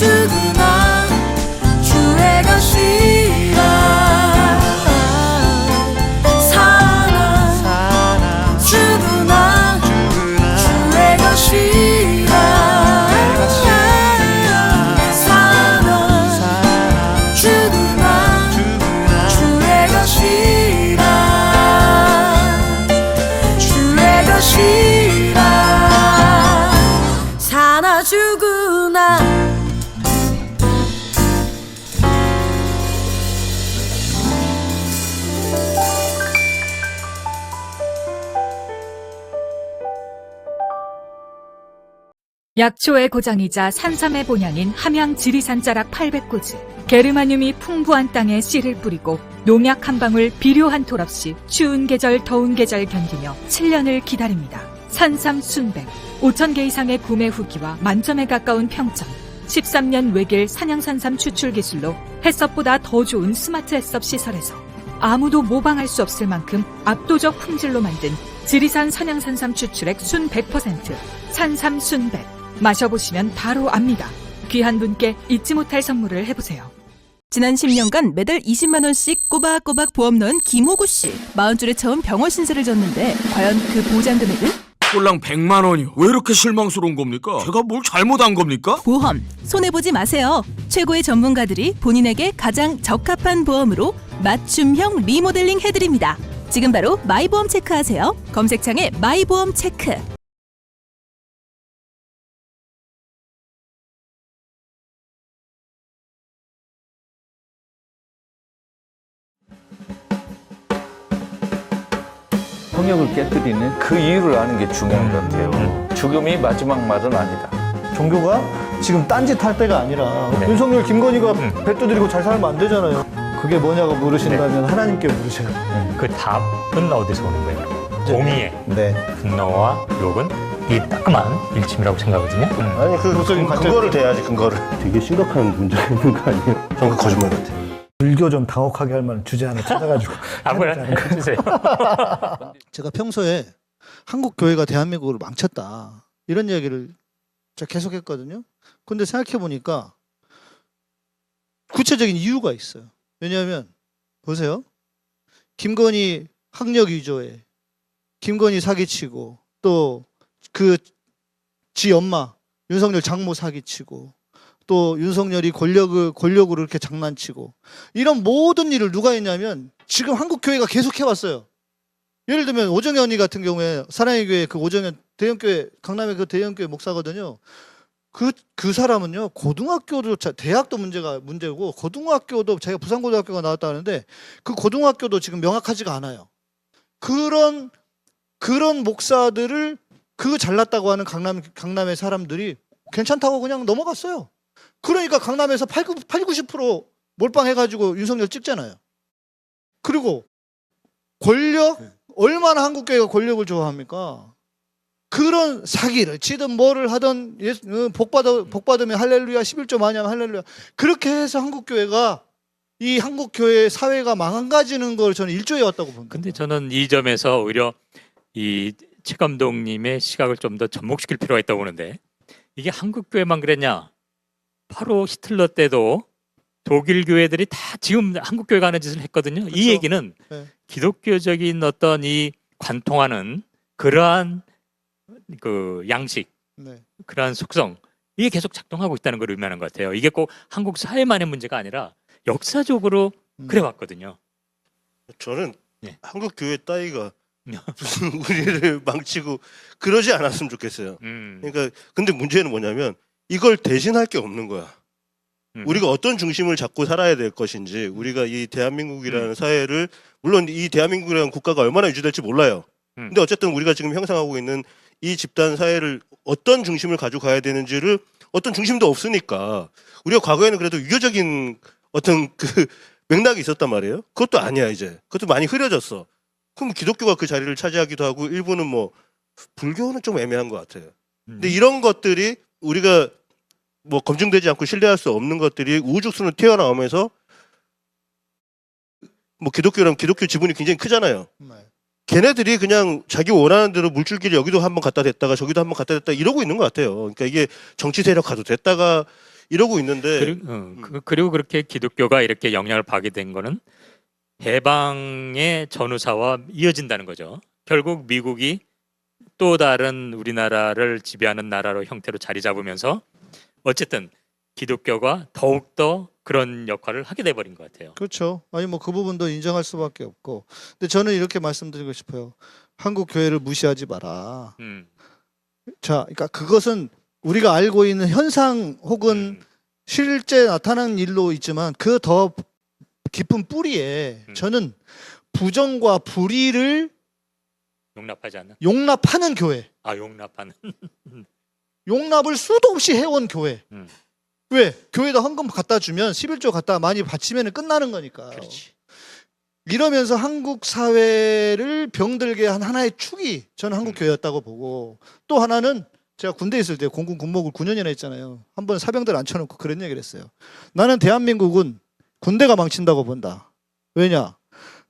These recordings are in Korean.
주구나 주의 것이라 살아 주구나 주의 것이라 살아 주구나 주의 것이라 주의 것이라 사나 주구나 약초의 고장이자 산삼의 본향인 함양 지리산 자락 800고지. 게르마늄이 풍부한 땅에 씨를 뿌리고 농약 한 방울 비료 한 톨 없이 추운 계절 더운 계절 견디며 7년을 기다립니다. 산삼 순백 5,000개 이상의 구매 후기와 만점에 가까운 평점. 13년 외길 산양산삼 추출 기술로 햇섭보다 더 좋은 스마트 햇섭 시설에서 아무도 모방할 수 없을 만큼 압도적 품질로 만든 지리산 산양산삼 추출액 순 100% 산삼 순백. 마셔보시면 바로 압니다. 귀한 분께 잊지 못할 선물을 해보세요. 지난 10년간 매달 20만 원씩 꼬박꼬박 보험 넣은 김호구 씨. 40줄에 처음 병원 신세를 졌는데 과연 그 보장 금액은? 꼴랑 100만 원이요. 왜 이렇게 실망스러운 겁니까? 제가 뭘 잘못한 겁니까? 보험 손해보지 마세요. 최고의 전문가들이 본인에게 가장 적합한 보험으로 맞춤형 리모델링 해드립니다. 지금 바로 마이보험 체크하세요. 검색창에 마이보험 체크. 성역을 깨뜨리는 그 이유를 아는 게 중요한 것 같아요. 죽음이 마지막 말은 아니다. 종교가 지금 딴짓 할 때가 아니라 네. 윤석열, 김건희가 배 두드리고 잘 살면 안 되잖아요. 그게 뭐냐고 물으신다면 하나님께 물으셔요. 그 답은 어디서 오는 거예요? 공의의 네. 분노와 욕은 이 따끔한 일침이라고 생각하거든요. 아니 그거를 대야지 근거를. 되게 심각한 문제가 있는 거 아니에요? 전 그 거짓말 같아요. 불교 좀 당혹하게 할 만한 주제 하나 찾아가지고 아무거나 해주세요. 제가 평소에 한국 교회가 대한민국을 망쳤다 이런 이야기를 제가 계속했거든요. 근데 생각해 보니까 구체적인 이유가 있어요. 왜냐하면 보세요. 김건희 학력 위조에 김건희 사기치고 또 그 지 엄마 윤석열 장모 사기치고 또 윤석열이 권력으로 이렇게 장난치고 이런 모든 일을 누가 했냐면 지금 한국 교회가 계속 해왔어요. 예를 들면 오정현 언니 같은 경우에 사랑의 교회 그 오정현 대형교회 강남의 그 대형교회 목사거든요. 그 사람은요 고등학교도 대학도 문제고 고등학교도 자기가 부산고등학교가 나왔다 하는데 그 고등학교도 지금 명확하지가 않아요. 그런 목사들을 그 잘났다고 하는 강남의 사람들이 괜찮다고 그냥 넘어갔어요. 그러니까 강남에서 80-90% 몰빵해가지고 윤석열 찍잖아요. 그리고 권력 얼마나 한국교회가 권력을 좋아합니까? 그런 사기를 치든 뭐를 하든 복 받으면 할렐루야 11조 많이 하면 할렐루야 그렇게 해서 한국교회가 이 한국교회 사회가 망가지는 걸 저는 일조해 왔다고 봅니다. 근데 저는 이 점에서 오히려 이 최 감독님의 시각을 좀 더 접목시킬 필요가 있다고 보는데 이게 한국 교회만 그랬냐? 바로 히틀러 때도 독일 교회들이 다 지금 한국 교회가 하는 짓을 했거든요. 그렇죠. 이 얘기는 네. 기독교적인 어떤 이 관통하는 그러한 그 양식, 네. 그러한 속성 이게 계속 작동하고 있다는 걸 의미하는 것 같아요. 이게 꼭 한국 사회만의 문제가 아니라 역사적으로 그래왔거든요. 저는 예. 한국 교회 따위가 무슨 우리를 망치고 그러지 않았으면 좋겠어요. 그러니까 근데 문제는 뭐냐면 이걸 대신할 게 없는 거야. 우리가 어떤 중심을 잡고 살아야 될 것인지 우리가 이 대한민국이라는 사회를 물론 이 대한민국이라는 국가가 얼마나 유지될지 몰라요. 근데 어쨌든 우리가 지금 형성하고 있는 이 집단 사회를 어떤 중심을 가지고 가야 되는지를 어떤 중심도 없으니까 우리가 과거에는 그래도 유교적인 어떤 그 맥락이 있었단 말이에요. 그것도 아니야 이제. 그것도 많이 흐려졌어. 그럼 기독교가 그 자리를 차지하기도 하고 일부는 뭐 불교는 좀 애매한 것 같아요. 근데 이런 것들이 우리가 뭐 검증되지 않고 신뢰할 수 없는 것들이 우후죽순으로 튀어나오면서 뭐 기독교라면 기독교 지분이 굉장히 크잖아요. 걔네들이 그냥 자기 원하는 대로 물줄기를 여기도 한번 갖다 댔다가 저기도 한번 갖다 댔다 이러고 있는 것 같아요. 그러니까 이게 정치 세력 가도 됐다가 이러고 있는데 그리고 그렇게 기독교가 이렇게 영향을 받게 된 거는 해방의 전후사와 이어진다는 거죠. 결국 미국이 또 다른 우리나라를 지배하는 나라로 형태로 자리 잡으면서 어쨌든 기독교가 더욱더 그런 역할을 하게 돼버린 것 같아요. 그렇죠. 아니 뭐 그 부분도 인정할 수밖에 없고. 근데 저는 이렇게 말씀드리고 싶어요. 한국 교회를 무시하지 마라. 자, 그러니까 그것은 우리가 알고 있는 현상 혹은 실제 나타난 일로 있지만 그 더 깊은 뿌리에 저는 부정과 불의를 용납하지 않는. 용납하는 교회. 아, 용납하는. 용납을 수도 없이 해온 교회. 왜? 교회에다 헌금 갖다 주면 11조 갖다 많이 바치면 끝나는 거니까. 그렇지. 이러면서 한국 사회를 병들게 한 하나의 축이 저는 한국 교회였다고 보고, 또 하나는 제가 군대에 있을 때 공군 군목을 9년이나 했잖아요. 한 번 사병들 앉혀놓고 그런 얘기를 했어요. 나는 대한민국은 군대가 망친다고 본다. 왜냐?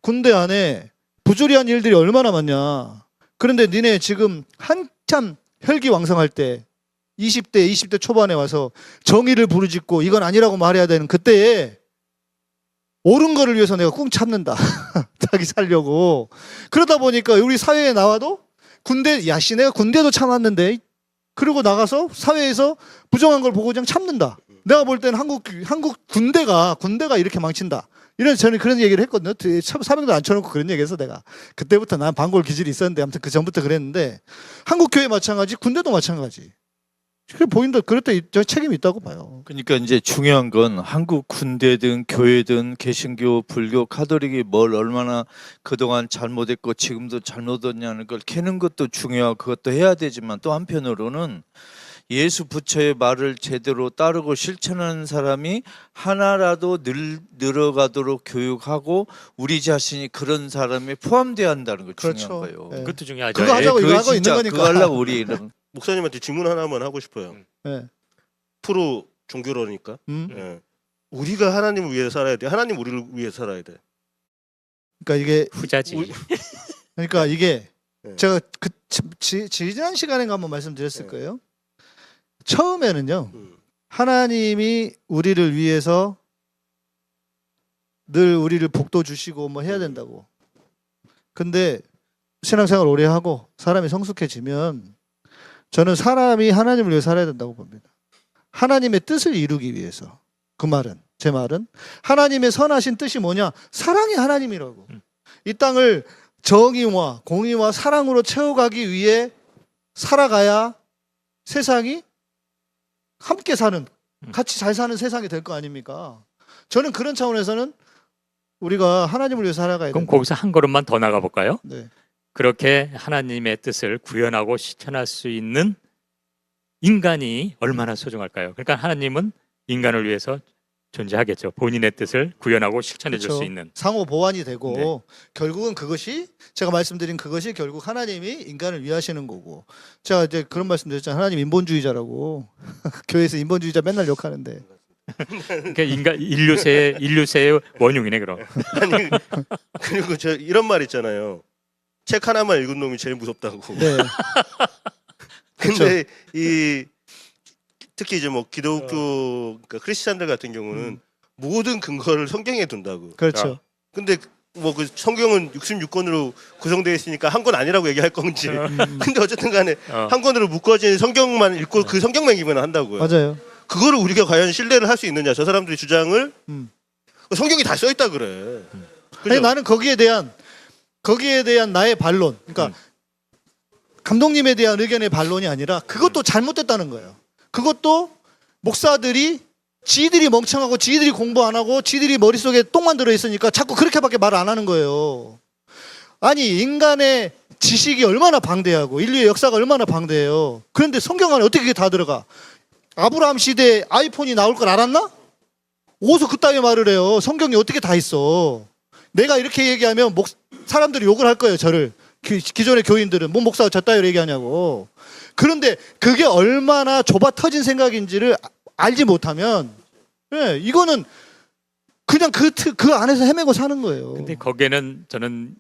군대 안에 부조리한 일들이 얼마나 많냐. 그런데 니네 지금 한참 혈기왕성할 때 20대 초반에 와서 정의를 부르짖고 이건 아니라고 말해야 되는 그때에 옳은 거를 위해서 내가 꾹 참는다. 자기 살려고. 그러다 보니까 우리 사회에 나와도 군대, 야씨 내가 군대도 참았는데 그리고 나가서 사회에서 부정한 걸 보고 그냥 참는다. 내가 볼 때는 한국 군대가 이렇게 망친다. 이런 저는 그런 얘기를 했거든요. 사병들 앉혀놓고 그런 얘기해서 내가 그때부터 난 반골 기질이 있었는데 아무튼 그 전부터 그랬는데 한국 교회 마찬가지, 군대도 마찬가지. 그래 보인다. 그럴 때 저 책임이 있다고 봐요. 그러니까 이제 중요한 건 한국 군대든 교회든 개신교, 불교, 카톨릭이 뭘 얼마나 그동안 잘못했고 지금도 잘못했냐는 걸 캐는 것도 중요하고 그것도 해야 되지만 또 한편으로는 예수 부처의 말을 제대로 따르고 실천하는 사람이 하나라도 늘어가도록 교육하고 우리 자신이 그런 사람에 포함돼야 한다는 거 그렇죠. 중요한 거예요. 네. 그것도 중요하죠. 그거 하자고 이거 하고 있는 진짜 거니까. 그거 하려고 우리 이런 목사님한테 질문 하나만 하고 싶어요. 네. 프로 종교로니까. 음? 예. 우리가 하나님을 위해 살아야 돼. 하나님 우리를 위해 살아야 돼. 그러니까 이게 후자지. 그러니까 이게 네. 제가 그 지난 시간에 한번 말씀드렸을 네. 거예요. 처음에는요. 음. 하나님이 우리를 위해서 늘 우리를 복도 주시고 뭐 해야 된다고. 근데 신앙생활 오래 하고 사람이 성숙해지면 저는 사람이 하나님을 위해 살아야 된다고 봅니다. 하나님의 뜻을 이루기 위해서. 그 말은 제 말은 하나님의 선하신 뜻이 뭐냐? 사랑이 하나님이라고. 이 땅을 정의와 공의와 사랑으로 채워가기 위해 살아가야 세상이 함께 사는, 같이 잘 사는 세상이 될 거 아닙니까? 저는 그런 차원에서는 우리가 하나님을 위해 살아가야 그럼 된다. 거기서 한 걸음만 더 나가 볼까요? 네. 그렇게 하나님의 뜻을 구현하고 실천할 수 있는 인간이 얼마나 소중할까요? 그러니까 하나님은 인간을 위해서 존재하겠죠. 본인의 뜻을 구현하고 실천해 줄 수 그렇죠. 있는. 상호 보완이 되고 네. 결국은 그것이 제가 말씀드린 그것이 결국 하나님이 인간을 위하시는 거고. 제가 이제 그런 말씀드렸잖아요. 하나님 인본주의자라고. 교회에서 인본주의자 맨날 욕하는데. 그러니까 인류세의 원흉이네 그럼. 아니 그리고 저 이런 말 있잖아요. 책 하나만 읽은 놈이 제일 무섭다고. 네. 근데 이 특히 이제 뭐 기독교 그러니까 크리스찬들 같은 경우는 모든 근거를 성경에 둔다고. 그렇죠. 근데 뭐 그 성경은 66권으로 구성되어 있으니까 한 권 아니라고 얘기할 건지. 근데 어쨌든 간에 한 권으로 묶어진 성경만 읽고 그 성경만 읽으면 한다고요. 맞아요. 그거를 우리가 과연 신뢰를 할 수 있느냐. 저 사람들의 주장을 성경이 다 써 있다 그래. 아니, 나는 거기에 대한 나의 반론. 그러니까 감독님에 대한 의견의 반론이 아니라 그것도 잘못됐다는 거예요. 그것도 목사들이 지들이 멍청하고 지들이 공부 안 하고 지들이 머릿속에 똥만 들어있으니까 자꾸 그렇게밖에 말을 안 하는 거예요. 아니 인간의 지식이 얼마나 방대하고 인류의 역사가 얼마나 방대해요. 그런데 성경 안에 어떻게 그게 다 들어가? 아브라함 시대에 아이폰이 나올 걸 알았나? 어디서 그따위 말을 해요. 성경이 어떻게 다 있어. 내가 이렇게 얘기하면 사람들이 욕을 할 거예요. 저를. 기존의 교인들은 뭔 목사가 저따위로 얘기하냐고. 그런데 그게 얼마나 좁아 터진 생각인지를 알지 못하면 이거는 그냥 그 안에서 헤매고 사는 거예요. 근데 거기에는 저는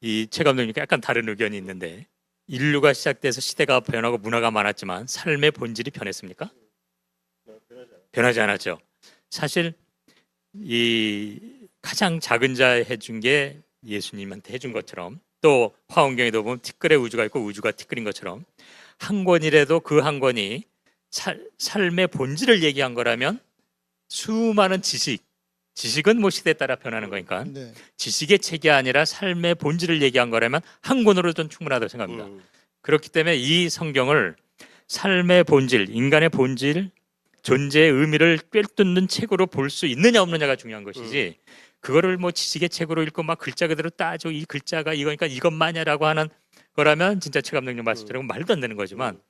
이 최 감독님과 약간 다른 의견이 있는데 인류가 시작돼서 시대가 변하고 문화가 많았지만 삶의 본질이 변했습니까? 변하지 않았죠. 사실 이 가장 작은 자 해준 게 예수님한테 해준 것처럼, 또 화엄경에도 보면 티끌의 우주가 있고 우주가 티끌인 것처럼, 한 권이라도 그 한 권이 삶의 본질을 얘기한 거라면 수많은 지식은 뭐 시대에 따라 변하는 거니까 네. 지식의 책이 아니라 삶의 본질을 얘기한 거라면 한 권으로 좀 충분하다고 생각합니다. 그렇기 때문에 이 성경을 삶의 본질, 인간의 본질, 존재의 의미를 꿰뚫는 책으로 볼 수 있느냐 없느냐가 중요한 것이지, 그거를 뭐 지식의 책으로 읽고 막 글자 그대로 따지고 이 글자가 이거니까 이것만이라고 하는 거라면 진짜 최 감독님 말씀처럼 말도 안 되는 거지만,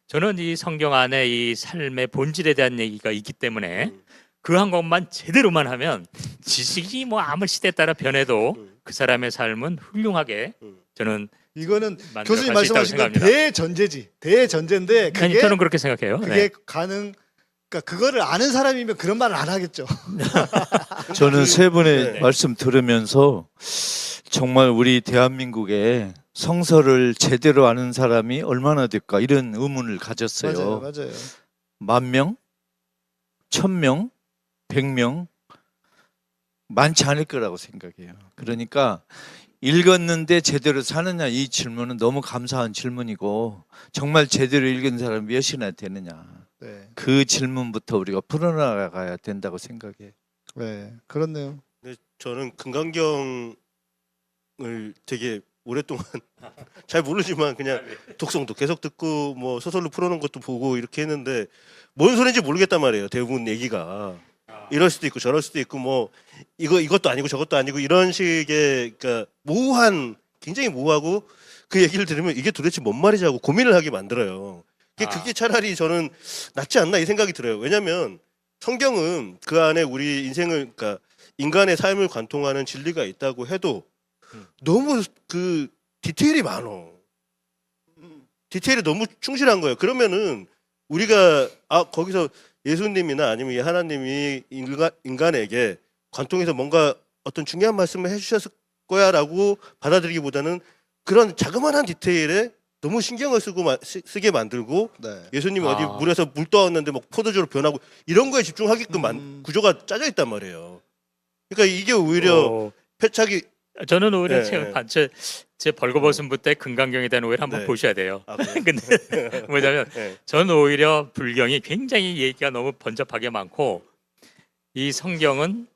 저는 이 성경 안에 이 삶의 본질에 대한 얘기가 있기 때문에 그 한 것만 제대로만 하면 지식이 뭐 아무 시대에 따라 변해도 그 사람의 삶은 훌륭하게 저는 이거는 만들어갈 교수님 수 있다고 말씀하신 건 생각합니다. 대전제지. 대전제인데 아니, 저는 그렇게 생각해요. 그게 네. 그러니까 그거를 아는 사람이면 그런 말을 안 하겠죠. 저는 세 분의 네. 말씀 들으면서 정말 우리 대한민국에 성서를 제대로 아는 사람이 얼마나 될까 이런 의문을 가졌어요. 맞아요. 10,000명? 1,000명? 100명? 많지 않을 거라고 생각해요. 그러니까 읽었는데 제대로 사느냐, 이 질문은 너무 감사한 질문이고, 정말 제대로 읽은 사람이 몇이나 되느냐, 네. 그 질문부터 우리가 풀어나가야 된다고 생각해요. 네, 그렇네요. 근데 저는 금강경을 되게 오랫동안 잘 모르지만 그냥 독성도 계속 듣고 뭐 소설로 풀어놓은 것도 보고 이렇게 했는데 뭔 소리인지 모르겠단 말이에요. 대부분 얘기가 이럴 수도 있고 저럴 수도 있고 뭐 이것도 아니고 저것도 아니고 이런 식의, 그러니까 모호한, 굉장히 모호하고, 그 얘기를 들으면 이게 도대체 뭔 말이지 하고 고민을 하게 만들어요. 그게 차라리 저는 낫지 않나 이 생각이 들어요. 왜냐하면 성경은 그 안에 우리 인생을, 그러니까 인간의 삶을 관통하는 진리가 있다고 해도 너무 그 디테일이 많어. 디테일이 너무 충실한 거예요. 그러면은 우리가 거기서 예수님이나 아니면 하나님이 인간에게 관통해서 뭔가 어떤 중요한 말씀을 해주셨을 거야라고 받아들이기보다는 그런 자그마한 디테일에 너무 신경을 쓰게 만들고, 네. 예수님이 어디 물에서 물 떠왔는데 뭐 포도주로 변하고 이런 거에 집중하게끔 구조가 짜져 있단 말이에요. 그러니까 이게 오히려 패착이. 저는 오히려 네. 제 벌거벗은 때 금강경에 대한 오해를 한번 네. 보셔야 돼요. 그래요? 근데 뭐냐면 네. 저는 오히려 불경이 굉장히 얘기가 너무 번잡하게 많고, 이 성경은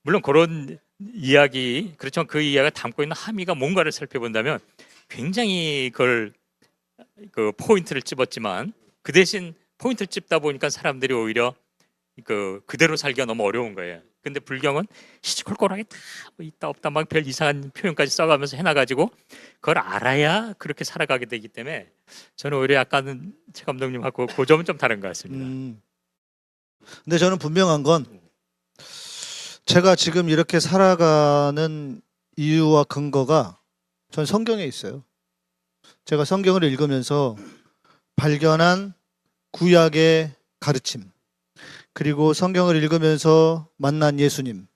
물론 그런 이야기, 그렇지만 그 이야기가 담고 있는 함의가 뭔가를 살펴본다면 굉장히 그 포인트를 찝었지만, 그 대신 포인트를 찝다 보니까 사람들이 오히려 그대로 살기가 너무 어려운 거예요. 근데 불경은 시시콜콜하게 다 뭐 있다 없다 막 별 이상한 표현까지 써가면서 해놔가지고 그걸 알아야 그렇게 살아가게 되기 때문에 저는 오히려 약간은 최 감독님하고 그 점은 좀 다른 것 같습니다. 근데 저는 분명한 건, 제가 지금 이렇게 살아가는 이유와 근거가 전 성경에 있어요. 제가 성경을 읽으면서 발견한 구약의 가르침, 그리고 성경을 읽으면서 만난 예수님.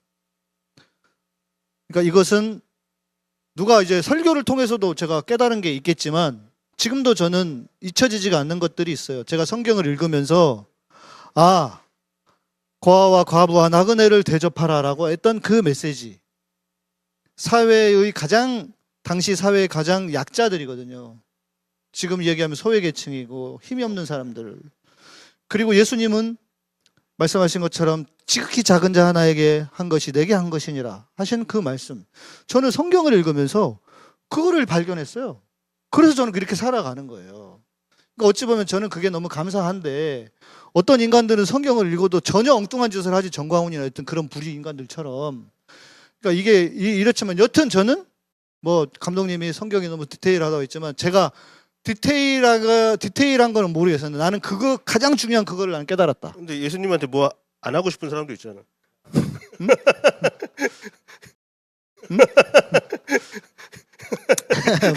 그러니까 이것은 누가 이제 설교를 통해서도 제가 깨달은 게 있겠지만, 지금도 저는 잊혀지지가 않는 것들이 있어요. 제가 성경을 읽으면서 고아와 과부와 나그네를 대접하라라고 했던 그 메시지, 사회의 당시 사회의 가장 약자들이거든요. 지금 얘기하면 소외계층이고 힘이 없는 사람들. 그리고 예수님은 말씀하신 것처럼 지극히 작은 자 하나에게 한 것이 내게 한 것이니라 하신 그 말씀, 저는 성경을 읽으면서 그거를 발견했어요. 그래서 저는 그렇게 살아가는 거예요. 그러니까 어찌 보면 저는 그게 너무 감사한데, 어떤 인간들은 성경을 읽어도 전혀 엉뚱한 짓을 하지, 정광훈이나 어떤 그런 불의 인간들처럼. 그러니까 이게 이렇지만 여튼 저는 뭐 감독님이 성경이 너무 디테일하다고 했지만, 제가 디테일한 거는 모르겠었는데 나는 그거 가장 중요한 그거를 나는 깨달았다. 근데 예수님한테 뭐 안 하고 싶은 사람도 있잖아.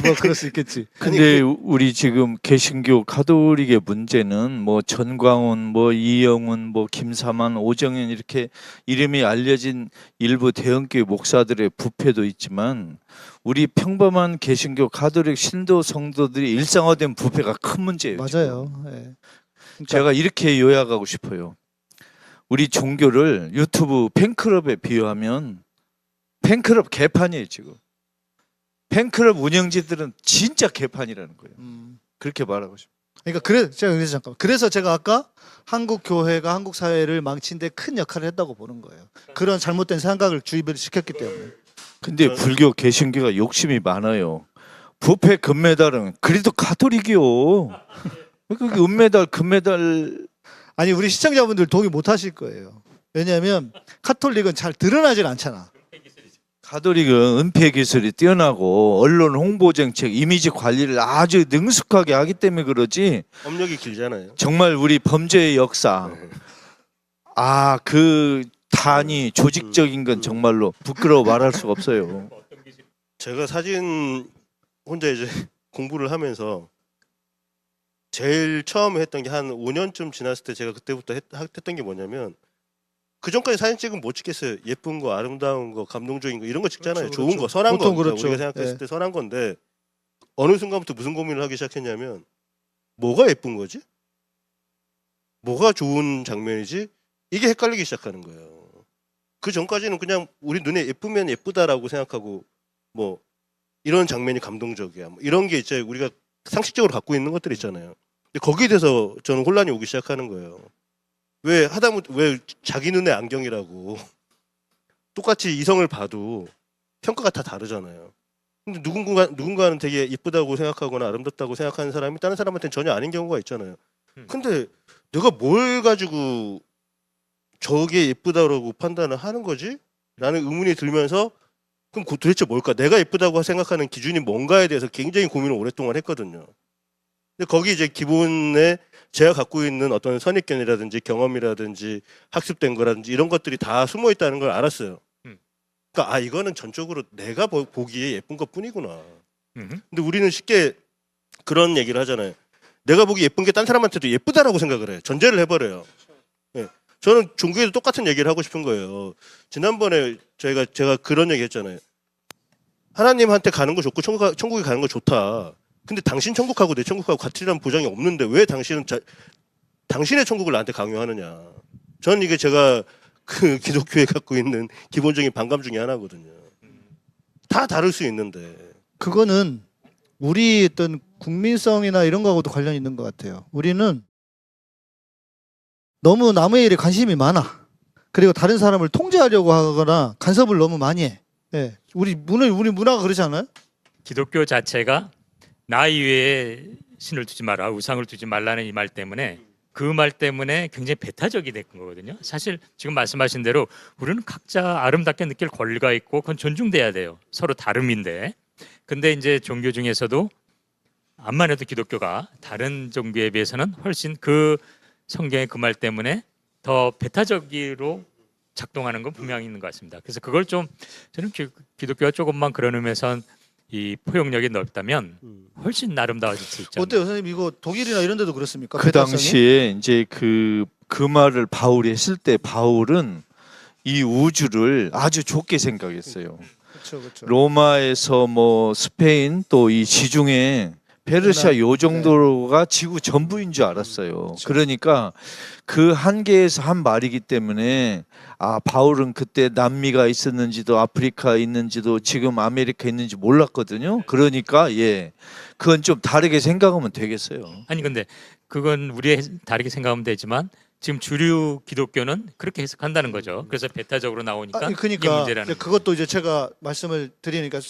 뭐 그럴 수 있겠지. 근데 우리 지금 개신교 가톨릭의 문제는 뭐 전광훈, 뭐 이영훈, 뭐 김사만, 오정현 이렇게 이름이 알려진 일부 대형교회 목사들의 부패도 있지만, 우리 평범한 개신교 가톨릭 신도 성도들이 일상화된 부패가 큰 문제예요. 맞아요. 네. 제가 이렇게 요약하고 싶어요. 우리 종교를 유튜브 팬클럽에 비유하면 팬클럽 개판이에요 지금. 팬클럽 운영진들은 진짜 개판이라는 거예요. 그렇게 말하고 싶어요. 그러니까 그래서 제가 아까 한국 교회가 한국 사회를 망치는데 큰 역할을 했다고 보는 거예요. 그런 잘못된 생각을 주입을 시켰기 때문에. 근데 불교 개신교가 욕심이 많아요. 부패 금메달은 그래도 가톨릭이요. 그게 은메달 금메달. 아니 우리 시청자분들 동의 못 하실 거예요. 왜냐하면 카톨릭은 잘 드러나질 않잖아. 가톨릭은 은폐 기술이 뛰어나고 언론 홍보 정책, 이미지 관리를 아주 능숙하게 하기 때문에 그러지. 업력이 길잖아요. 정말 우리 범죄의 역사, 그 단위 조직적인 건 정말로 부끄러워 말할 수가 없어요. 제가 사진 혼자 이제 공부를 하면서 제일 처음에 했던 게 한 5년쯤 지났을 때 제가 그때부터 했던 게 뭐냐면, 그 전까지 사진 찍으면 못 찍겠어요. 예쁜 거, 아름다운 거, 감동적인 거 이런 거 찍잖아요. 그렇죠, 좋은 그렇죠. 거, 선한 거. 보통 그렇죠. 우리가 생각했을 예. 때 선한 건데 어느 순간부터 무슨 고민을 하기 시작했냐면, 뭐가 예쁜 거지? 뭐가 좋은 장면이지? 이게 헷갈리기 시작하는 거예요. 그 전까지는 그냥 우리 눈에 예쁘면 예쁘다라고 생각하고 뭐 이런 장면이 감동적이야. 뭐 이런 게 이제 우리가 상식적으로 갖고 있는 것들 있잖아요. 근데 거기에 대해서 저는 혼란이 오기 시작하는 거예요. 왜 자기 눈에 안경이라고 똑같이 이성을 봐도 평가가 다 다르잖아요. 근데 누군가는 되게 예쁘다고 생각하거나 아름답다고 생각하는 사람이 다른 사람한테는 전혀 아닌 경우가 있잖아요. 근데 내가 뭘 가지고 저게 예쁘다고 판단을 하는 거지? 라는 의문이 들면서 그럼 도대체 뭘까? 내가 예쁘다고 생각하는 기준이 뭔가에 대해서 굉장히 고민을 오랫동안 했거든요. 근데 거기 이제 기본에 제가 갖고 있는 어떤 선입견이라든지 경험이라든지 학습된 거라든지 이런 것들이 다 숨어 있다는 걸 알았어요. 그러니까 이거는 전적으로 내가 보기에 예쁜 것 뿐이구나. 근데 우리는 쉽게 그런 얘기를 하잖아요. 내가 보기 예쁜 게 딴 사람한테도 예쁘다라고 생각을 해요. 전제를 해버려요. 네. 저는 종교에도 똑같은 얘기를 하고 싶은 거예요. 지난번에 제가 그런 얘기 했잖아요. 하나님한테 가는 거 좋고 천국에 가는 거 좋다. 근데 당신 천국하고 내 천국하고 같으라는 보장이 없는데 왜 당신은 당신의 천국을 나한테 강요하느냐. 저는 이게 제가 그 기독교에 갖고 있는 기본적인 반감 중에 하나거든요. 다 다를 수 있는데. 그거는 우리 어떤 국민성이나 이런 거하고도 관련이 있는 것 같아요. 우리는 너무 남의 일에 관심이 많아. 그리고 다른 사람을 통제하려고 하거나 간섭을 너무 많이 해. 네. 우리 문화가 그러지 않아요? 기독교 자체가 나 이외에 신을 두지 마라, 우상을 두지 말라는 이 말 때문에, 그 말 때문에 굉장히 배타적이 된 거거든요. 사실 지금 말씀하신 대로 우리는 각자 아름답게 느낄 권리가 있고 그건 존중돼야 돼요. 서로 다름인데. 근데 이제 종교 중에서도 암만 해도 기독교가 다른 종교에 비해서는 훨씬 그 성경의 그 말 때문에 더 배타적으로 작동하는 건 분명히 있는 것 같습니다. 그래서 그걸 좀 저는 기독교가 조금만 그런 의미에선 이 포용력이 넓다면 훨씬 아름다워질 수 있죠. 어때요, 선생님? 이거 독일이나 이런 데도 그렇습니까? 그 배타성이? 당시에 이제 그 말을 바울이 했을 때 바울은 이 우주를 아주 좁게 생각했어요. 그렇죠. 로마에서 뭐 스페인 또 이 지중해 페르시아 요 정도가 지구 전부인 줄 알았어요. 그러니까 그 한계에서 한 말이기 때문에 바울은 그때 남미가 있었는지도 아프리카 있는지도 지금 아메리카 있는지 몰랐거든요. 그러니까 그건 좀 다르게 생각하면 되겠어요. 아니 근데 그건 우리 다르게 생각하면 되지만 지금 주류 기독교는 그렇게 해석한다는 거죠. 그래서 배타적으로 나오니까 이게 문제라는 거죠. 그것도 이제 제가 말씀을 드리니까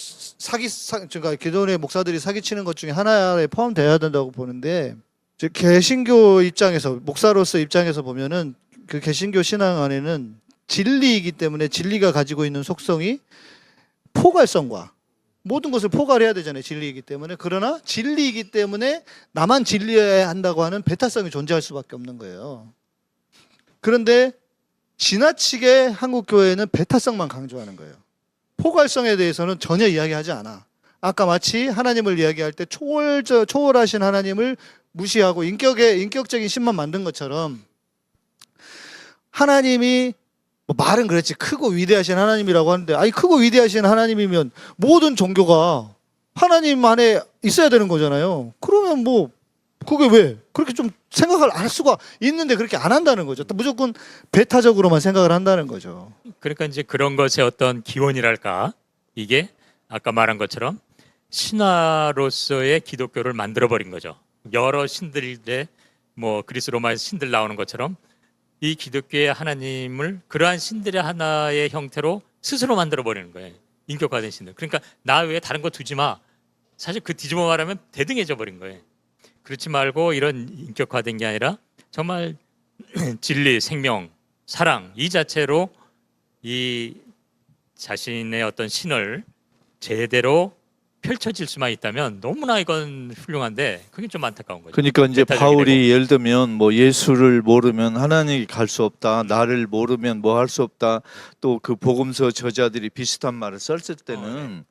그러니까 기존의 목사들이 사기치는 것 중에 하나에 포함돼야 된다고 보는데, 이제 개신교 입장에서 목사로서 입장에서 보면은 그 개신교 신앙 안에는 진리이기 때문에 진리가 가지고 있는 속성이 포괄성과 모든 것을 포괄해야 되잖아요. 진리이기 때문에. 그러나 진리이기 때문에 나만 진리해야 한다고 하는 배타성이 존재할 수밖에 없는 거예요. 그런데 지나치게 한국 교회는 배타성만 강조하는 거예요. 포괄성에 대해서는 전혀 이야기하지 않아. 아까 마치 하나님을 이야기할 때 초월하신 하나님을 무시하고 인격적인 신만 만든 것처럼, 하나님이 말은 그렇지 크고 위대하신 하나님이라고 하는데, 크고 위대하신 하나님이면 모든 종교가 하나님 안에 있어야 되는 거잖아요. 그러면 그게 왜 그렇게 좀 생각을 할 수가 있는데 그렇게 안 한다는 거죠. 또 무조건 배타적으로만 생각을 한다는 거죠. 그러니까 이제 그런 것의 어떤 기원이랄까 이게 아까 말한 것처럼 신화로서의 기독교를 만들어 버린 거죠. 여러 신들의 뭐 그리스 로마 신들 나오는 것처럼 이 기독교의 하나님을 그러한 신들의 하나의 형태로 스스로 만들어 버리는 거예요. 인격화된 신들. 그러니까 나 외에 다른 거 두지 마. 사실 그 뒤집어 말하면 대등해져 버린 거예요. 그렇지 말고 이런 인격화된 게 아니라 정말 진리, 생명, 사랑 이 자체로 이 자신의 어떤 신을 제대로 펼쳐질 수만 있다면 너무나 이건 훌륭한데 그게 좀 안타까운 거죠. 그러니까 이제 배타적이 바울이 되고. 예를 들면 뭐 예수를 모르면 하나님이 갈 수 없다. 나를 모르면 뭐 할 수 없다. 또 그 복음서 저자들이 비슷한 말을 썼을 때는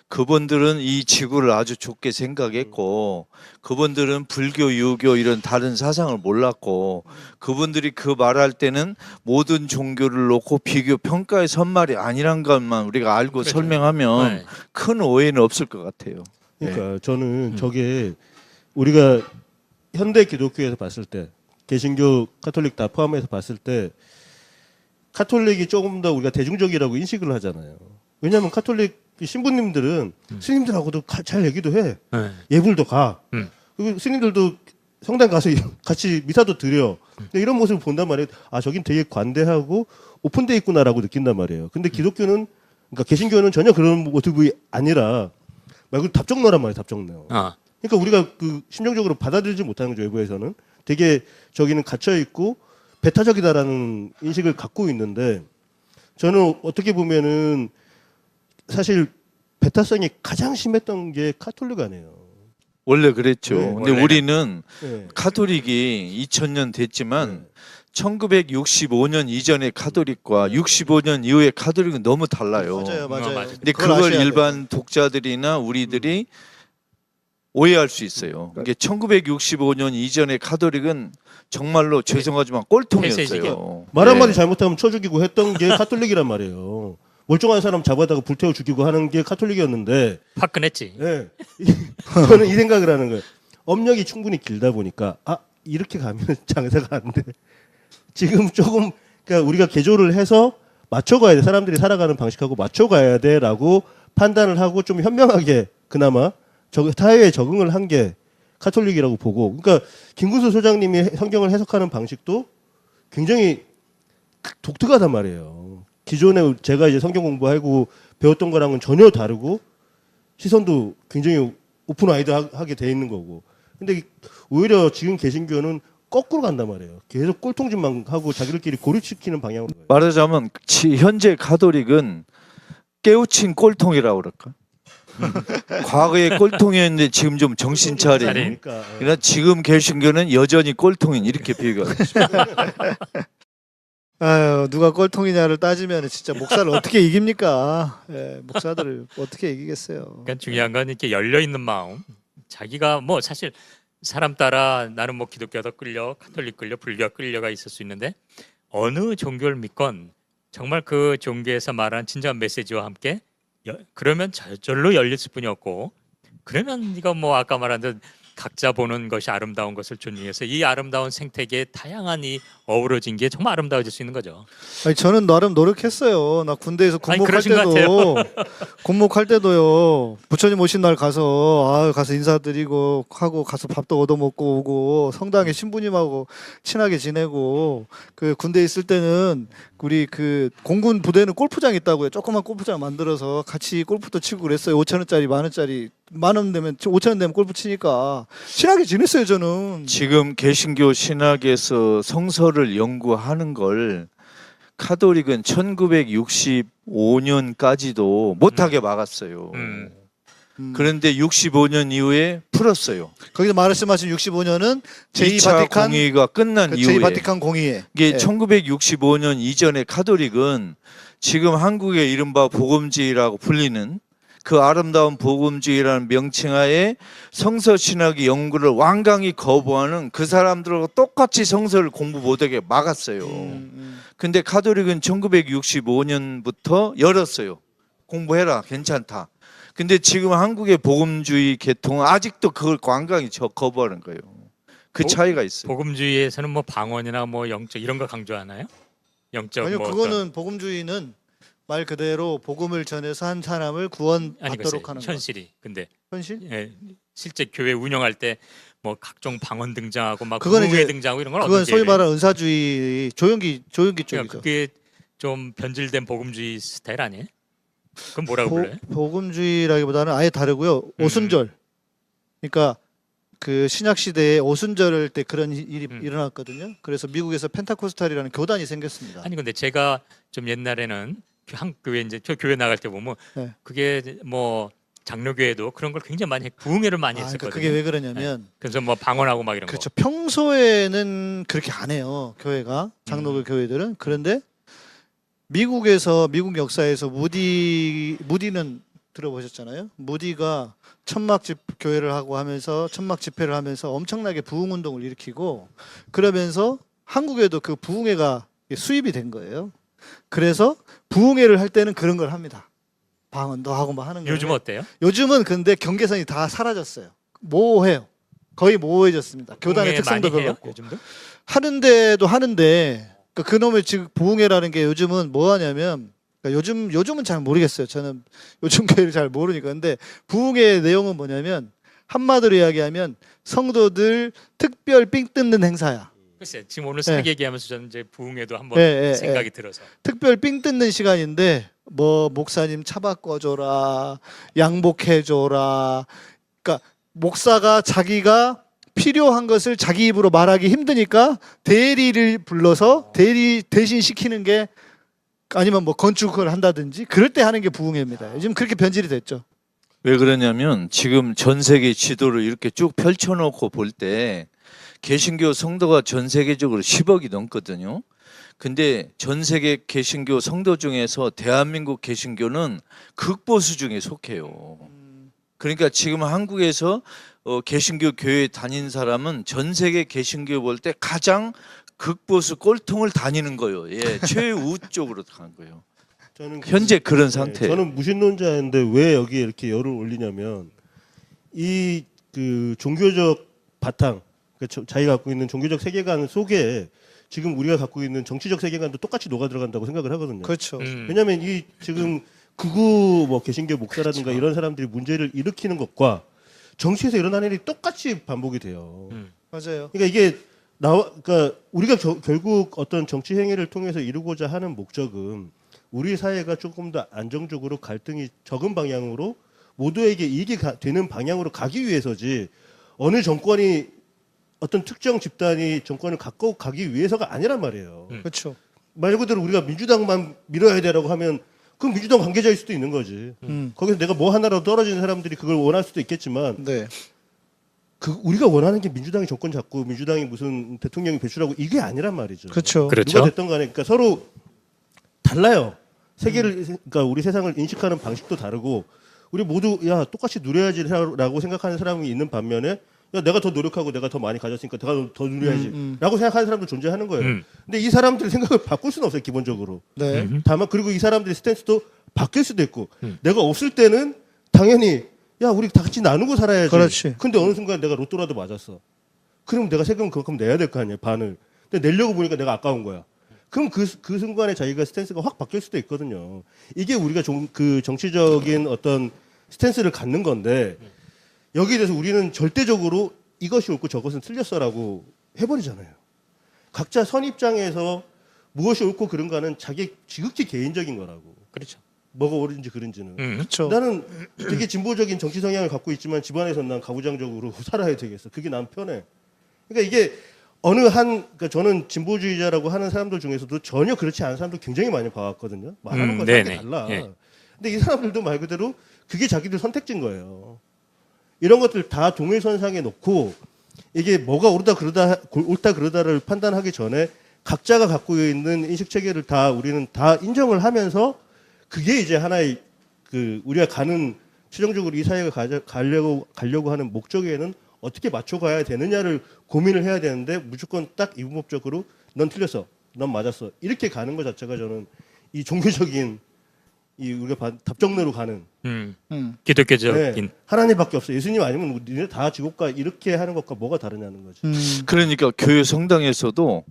그분들은 이 지구를 아주 좁게 생각했고 그분들은 불교, 유교 이런 다른 사상을 몰랐고 그분들이 그 말할 때는 모든 종교를 놓고 비교 평가의 선말이 아니란 것만 우리가 알고 그렇죠. 설명하면 네. 큰 오해는 없을 것 같아요. 그러니까 저는 저게 우리가 현대 기독교에서 봤을 때 개신교, 카톨릭 다 포함해서 봤을 때 카톨릭이 조금 더 우리가 대중적이라고 인식을 하잖아요. 왜냐하면 카톨릭 신부님들은 스님들하고도 잘 얘기도 해. 네. 예불도 가. 음. 그리고 스님들도 성당 가서 같이 미사도 드려. 근데 이런 모습을 본단 말이에요. 아, 저긴 되게 관대하고 오픈돼 있구나라고 느낀단 말이에요. 근데 기독교는, 그러니까 개신교는 전혀 그런 모습이 아니라 말 그대로 답정너란 말이에요. 답정너. 아. 그러니까 우리가 그 심정적으로 받아들이지 못하는 거죠. 외부에서는 되게 저기는 갇혀 있고 배타적이다라는 인식을 갖고 있는데 저는 어떻게 보면은 사실 배타성이 가장 심했던 게 카톨릭 아니에요. 원래 그랬죠. 네, 근데 원래는. 우리는 네. 카톨릭이 2000년 됐지만 1965년 이전의 카톨릭과 65년 이후의 카톨릭은 너무 달라요. 맞아요, 맞아요. 맞아요. 근데 그걸 그걸 아셔야 돼요. 일반 독자들이나 우리들이 오해할 수 있어요. 이게 1965년 이전의 카톨릭은 정말로 죄송하지만 꼴통이었어요. 말 한마디 네. 잘못하면 쳐 죽이고 했던 게 카톨릭이란 말이에요. 멀쩡한 사람 잡아다가 불태워 죽이고 하는 게 카톨릭이었는데 화끈했지. 예. 저는 이 생각을 하는 거예요. 업력이 충분히 길다 보니까 아 이렇게 가면 장사가 안 돼. 지금 조금 그러니까 우리가 개조를 해서 맞춰가야 돼. 사람들이 살아가는 방식하고 맞춰가야 돼라고 판단을 하고 좀 현명하게 그나마 타회에 적응을 한 게 카톨릭이라고 보고 그러니까 김군수 소장님이 성경을 해석하는 방식도 굉장히 독특하단 말이에요. 기존에 제가 이제 성경 공부하고 배웠던 거랑은 전혀 다르고 시선도 굉장히 오픈 와이드하게 돼 있는 거고. 근데 오히려 지금 개신교는 거꾸로 간단 말이에요. 계속 꼴통짓만 하고 자기들끼리 고립시키는 방향으로 가요. 말하자면 현재 카톨릭은 깨우친 꼴통이라고 그럴까? 과거에 꼴통이었는데 지금 좀 정신 차린. 그러니까 그러나 지금 개신교는 여전히 꼴통인 이렇게 비교하고 있습니다. 아유, 누가 꼴통이냐를 따지면 진짜 목사를 어떻게 이깁니까? 예, 목사들을 어떻게 이기겠어요? 그러니까 중요한 건 이렇게 열려 있는 마음. 자기가 뭐 사실 사람 따라 나는 뭐 기독교도 끌려, 카톨릭 끌려, 불교 끌려가 있을 수 있는데 어느 종교를 믿건 정말 그 종교에서 말하는 진정한 메시지와 함께 그러면 저절로 열릴 뿐이 없고 그러면 이거 뭐 아까 말한 듯 각자 보는 것이 아름다운 것을 존중해서 이 아름다운 생태계에 다양한이 어우러진 게 정말 아름다워질 수 있는 거죠. 아니 저는 나름 노력했어요. 나 군대에서 아니, 군목할 그러신 것 때도 군목할 때도요. 부처님 오신 날 가서 가서 인사드리고 하고 가서 밥도 얻어 먹고 오고 성당에 신부님하고 친하게 지내고 그 군대 있을 때는 우리 그 공군 부대는 골프장 있다고요. 조그만 골프장 만들어서 같이 골프도 치고 그랬어요. 5,000원짜리, 만 원 되면 5,000원 되면 골프 치니까 친하게 지냈어요. 저는. 지금 개신교 신학에서 성서를 연구하는 걸 카톨릭은 1965년까지도 못하게 막았어요. 그런데 65년 이후에 풀었어요. 거기서 말씀하신 65년은 2차 공의가 끝난 이후에 제2바티칸 공의회. 이게 예. 1965년 이전의 카톨릭은 지금 한국의 이른바 복음주의라고 불리는 그 아름다운 복음주의라는 명칭하에 성서 신학의 연구를 완강히 거부하는 그 사람들하고 똑같이 성서를 공부 못하게 막았어요. 근데 카톨릭은 1965년부터 열었어요. 공부해라, 괜찮다. 근데 지금 한국의 복음주의 계통은 아직도 그걸 완강히 거부하는 거예요. 그 차이가 있어요. 복음주의에서는 뭐 방언이나 뭐 영적 이런 거 강조하나요? 영적 아니요, 뭐 그거는 복음주의는 말 그대로 복음을 전해서 한 사람을 구원받도록 하는 거. 현실이 근데 현실? 예, 실제 교회 운영할 때 뭐 각종 방언 등장하고 막 그거는 구음에 이제 등장하고 이런 건 그건 어떻게 소위 해요? 말하는 은사주의 조용기 그러니까 쪽이죠. 그게 좀 변질된 복음주의 스타일 아니에요? 그럼 뭐라고 불러요? 복음주의라기보다는 아예 다르고요. 오순절. 그러니까 그 신약 시대에 오순절 때 그런 일이 일어났거든요. 그래서 미국에서 펜타코스탈이라는 교단이 생겼습니다. 아니 근데 제가 좀 옛날에는 한국 교회 이제 저 교회 나갈 때 보면 네. 그게 뭐 장로교회도 그런 걸 굉장히 많이 부흥회를 많이 그러니까 했었거든요. 그게 왜 그러냐면 그래서 뭐 방언하고 막 이런 그렇죠. 거. 평소에는 그렇게 안 해요. 교회가 장로교 교회들은. 그런데 미국에서 미국 역사에서 무디는 들어보셨잖아요. 무디가 교회를 하고 하면서 천막 집회를 하면서 엄청나게 부흥 운동을 일으키고 그러면서 한국에도 그 부흥회가 수입이 된 거예요. 그래서 부흥회를 할 때는 그런 걸 합니다. 방언도 하고 막 하는 거예요. 요즘 어때요? 요즘은 근데 경계선이 다 사라졌어요. 모호해요. 거의 모호해졌습니다. 교단의 부흥회 특성도 많이 해요? 그렇고. 요즘도? 하는데도 하는데 그놈의 지금 부흥회라는 게 요즘은 뭐 하냐면 그러니까 요즘은 잘 모르겠어요. 저는 요즘 교회를 잘 모르니까. 근데 부흥회의 내용은 뭐냐면 한마디로 이야기하면 성도들 특별 삥 뜯는 행사야. 글쎄 지금 오늘 싹 네. 얘기하면서 저는 이제 부흥회도 한번 네, 생각이 들어서 특별 삥 뜯는 시간인데 뭐 목사님 차 바꿔줘라, 양복해줘라. 그러니까 목사가 자기가 필요한 것을 자기 입으로 말하기 힘드니까 대리를 불러서 대리 대신 시키는 게 아니면 뭐 건축을 한다든지 그럴 때 하는 게 부흥회입니다. 요즘 그렇게 변질이 됐죠. 왜 그러냐면 지금 전 세계 지도를 이렇게 쭉 펼쳐놓고 볼 때 개신교 성도가 전 세계적으로 10억이 넘거든요. 근데 전 세계 개신교 성도 중에서 대한민국 개신교는 극보수 중에 속해요. 그러니까 지금 한국에서 개신교 교회 다닌 사람은 전 세계 개신교 볼 때 가장 극보수 꼴통을 다니는 거예요. 예, 최우 쪽으로 간 거예요. 저는 현재 그런 상태예요. 저는 무신론자인데 왜 여기에 이렇게 열을 올리냐면 이 그 종교적 바탕, 그러니까 자기가 갖고 있는 종교적 세계관 속에 지금 우리가 갖고 있는 정치적 세계관도 똑같이 녹아 들어간다고 생각을 하거든요. 그렇죠. 왜냐하면 이 지금 극우 뭐 개신교 목사라든가 이런 사람들이 문제를 일으키는 것과 정치에서 일어나는 일이 똑같이 반복이 돼요. 맞아요. 그러니까 이게 그러니까 우리가 결국 어떤 정치 행위를 통해서 이루고자 하는 목적은 우리 사회가 조금 더 안정적으로 갈등이 적은 방향으로 모두에게 이익이 되는 방향으로 가기 위해서지 어느 정권이 어떤 특정 집단이 정권을 갖고 가기 위해서가 아니란 말이에요. 그렇죠. 말 그대로 우리가 민주당만 밀어야 되라고 하면 그럼 민주당 관계자일 수도 있는 거지. 거기서 내가 뭐 하나라도 떨어지는 사람들이 그걸 원할 수도 있겠지만 네. 우리가 원하는 게 민주당이 정권 잡고 민주당이 무슨 대통령이 배출하고 이게 아니란 말이죠. 그렇죠. 그렇죠. 누가 됐던 간에 그러니까 서로 달라요. 세계를 그러니까 우리 세상을 인식하는 방식도 다르고 우리 모두 야 똑같이 누려야지라고 생각하는 사람이 있는 반면에 야 내가 더 노력하고 내가 더 많이 가졌으니까 내가 더 누려야지라고 생각하는 사람도 존재하는 거예요. 근데 이 사람들의 생각을 바꿀 수는 없어요 기본적으로. 네. 다만 그리고 이 사람들의 스탠스도 바뀔 수도 있고 내가 없을 때는 당연히 야 우리 다 같이 나누고 살아야지. 그렇지. 근데 어느 순간 내가 로또라도 맞았어. 그럼 내가 세금 그만큼 내야 될 거 아니에요 반을. 근데 내려고 보니까 내가 아까운 거야. 그럼 그 순간에 자기가 스탠스가 확 바뀔 수도 있거든요. 이게 우리가 그 정치적인 어떤 스탠스를 갖는 건데 여기에 대해서 우리는 절대적으로 이것이 옳고 저것은 틀렸어라고 해버리잖아요. 각자 선 입장에서 무엇이 옳고 그른가는 자기 지극히 개인적인 거라고. 그렇죠. 뭐가 옳은지 그른지는. 그렇죠. 나는 되게 진보적인 정치 성향을 갖고 있지만 집안에서는 난 가부장적으로 살아야 되겠어. 그게 난 편해. 그러니까 이게 그러니까 저는 진보주의자라고 하는 사람들 중에서도 전혀 그렇지 않은 사람들 굉장히 많이 봐왔거든요. 말하는 건 네네. 달라. 예. 근데 이 사람들도 말 그대로 그게 자기들 선택지인 거예요. 이런 것들 다 동일선상에 놓고 이게 뭐가 옳다 그러다를 판단하기 전에 각자가 갖고 있는 인식 체계를 다 우리는 다 인정을 하면서 그게 이제 하나의 우리가 가는 최종적으로 이 사회가 가려고 하는 목적에는 어떻게 맞춰가야 되느냐를 고민을 해야 되는데 무조건 딱 이분법적으로 넌 틀렸어, 넌 맞았어 이렇게 가는 것 자체가 저는 이 종교적인 이 우리가 답정너로 가는 기독교적인 네, 하나님밖에 없어. 예수님 아니면 우리는 다 지옥 가. 이렇게 하는 것과 뭐가 다르냐는 거죠. 그러니까 교회 성당에서도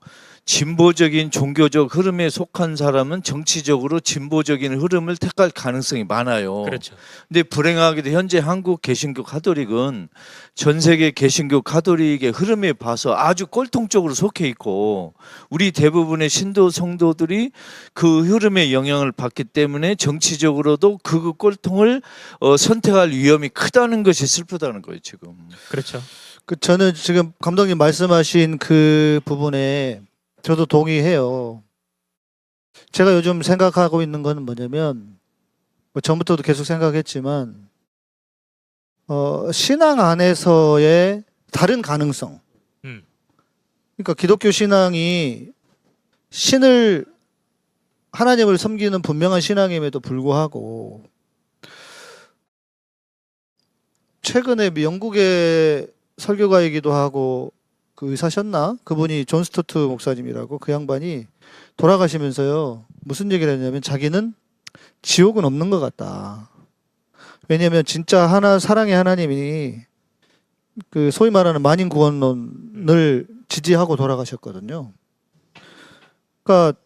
진보적인 종교적 흐름에 속한 사람은 정치적으로 진보적인 흐름을 택할 가능성이 많아요. 그렇죠. 근데 불행하게도 현재 한국 개신교 가톨릭은 전 세계 개신교 가톨릭의 흐름에 봐서 아주 꼴통적으로 속해 있고, 우리 대부분의 신도 성도들이 그 흐름의 영향을 받기 때문에 정치적으로도 그 꼴통을 선택할 위험이 크다는 것이 슬프다는 거예요, 지금. 그렇죠. 저는 지금 감독님 말씀하신 그 부분에 저도 동의해요. 제가 요즘 생각하고 있는 건 뭐냐면, 뭐 전부터도 계속 생각했지만, 신앙 안에서의 다른 가능성. 그러니까 기독교 신앙이 하나님을 섬기는 분명한 신앙임에도 불구하고, 최근에 영국의 설교가이기도 하고 그 의사셨나? 그분이 존 스토트 목사님이라고, 그 양반이 돌아가시면서요 무슨 얘기를 했냐면, 자기는 지옥은 없는 것 같다. 왜냐하면 진짜 사랑의 하나님이 그 소위 말하는 만인 구원론을 지지하고 돌아가셨거든요. 그러니까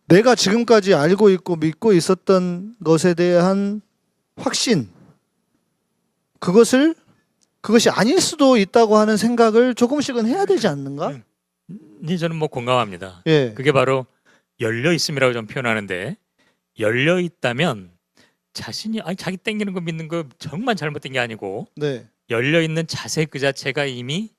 내가 지금까지 알고 있고 믿고 있었던 것에 대한 확신, 그것이 아닐 수도 있다고 하는 생각을 조금씩은 해야 되지 않는가? 저는 뭐 공감합니다. 예. 그게 바로 열려 있음이라고 좀 표현하는데, 열려 있다면 자기 땡기는 거 믿는 거 정말 잘못된 게 아니고, 네. 열려 있는 자세 그 자체가 이미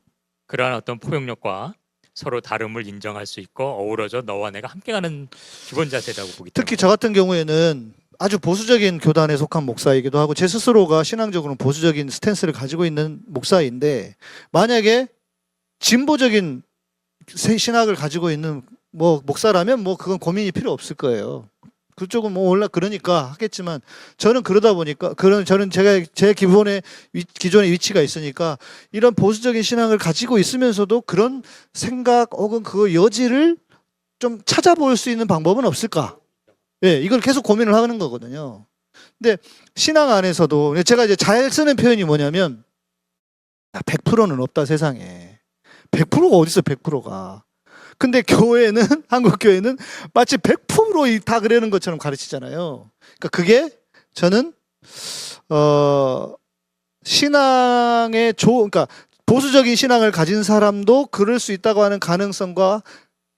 그러한 어떤 포용력과 서로 다름을 인정할 수 있고 어우러져 너와 내가 함께 가는 기본 자세라고 보기 때문에. 특히 저 같은 경우에는 아주 보수적인 교단에 속한 목사이기도 하고, 제 스스로가 신앙적으로는 보수적인 스탠스를 가지고 있는 목사인데, 만약에 진보적인 신학을 가지고 있는 목사라면 그건 고민이 필요 없을 거예요. 그쪽은 그러니까 하겠지만, 저는 그러다 보니까 저는 제 기존의 위치가 있으니까 이런 보수적인 신앙을 가지고 있으면서도 그런 생각 혹은 그 여지를 좀 찾아볼 수 있는 방법은 없을까? 예, 이걸 계속 고민을 하는 거거든요. 근데 신앙 안에서도 제가 이제 잘 쓰는 표현이 뭐냐면, 100%는 없다 세상에. 100%가 어디 있어, 100%가. 근데 교회는, 한국 교회는 마치 100% 다 그러는 것처럼 가르치잖아요. 그러니까 그게 저는 그러니까 보수적인 신앙을 가진 사람도 그럴 수 있다고 하는 가능성과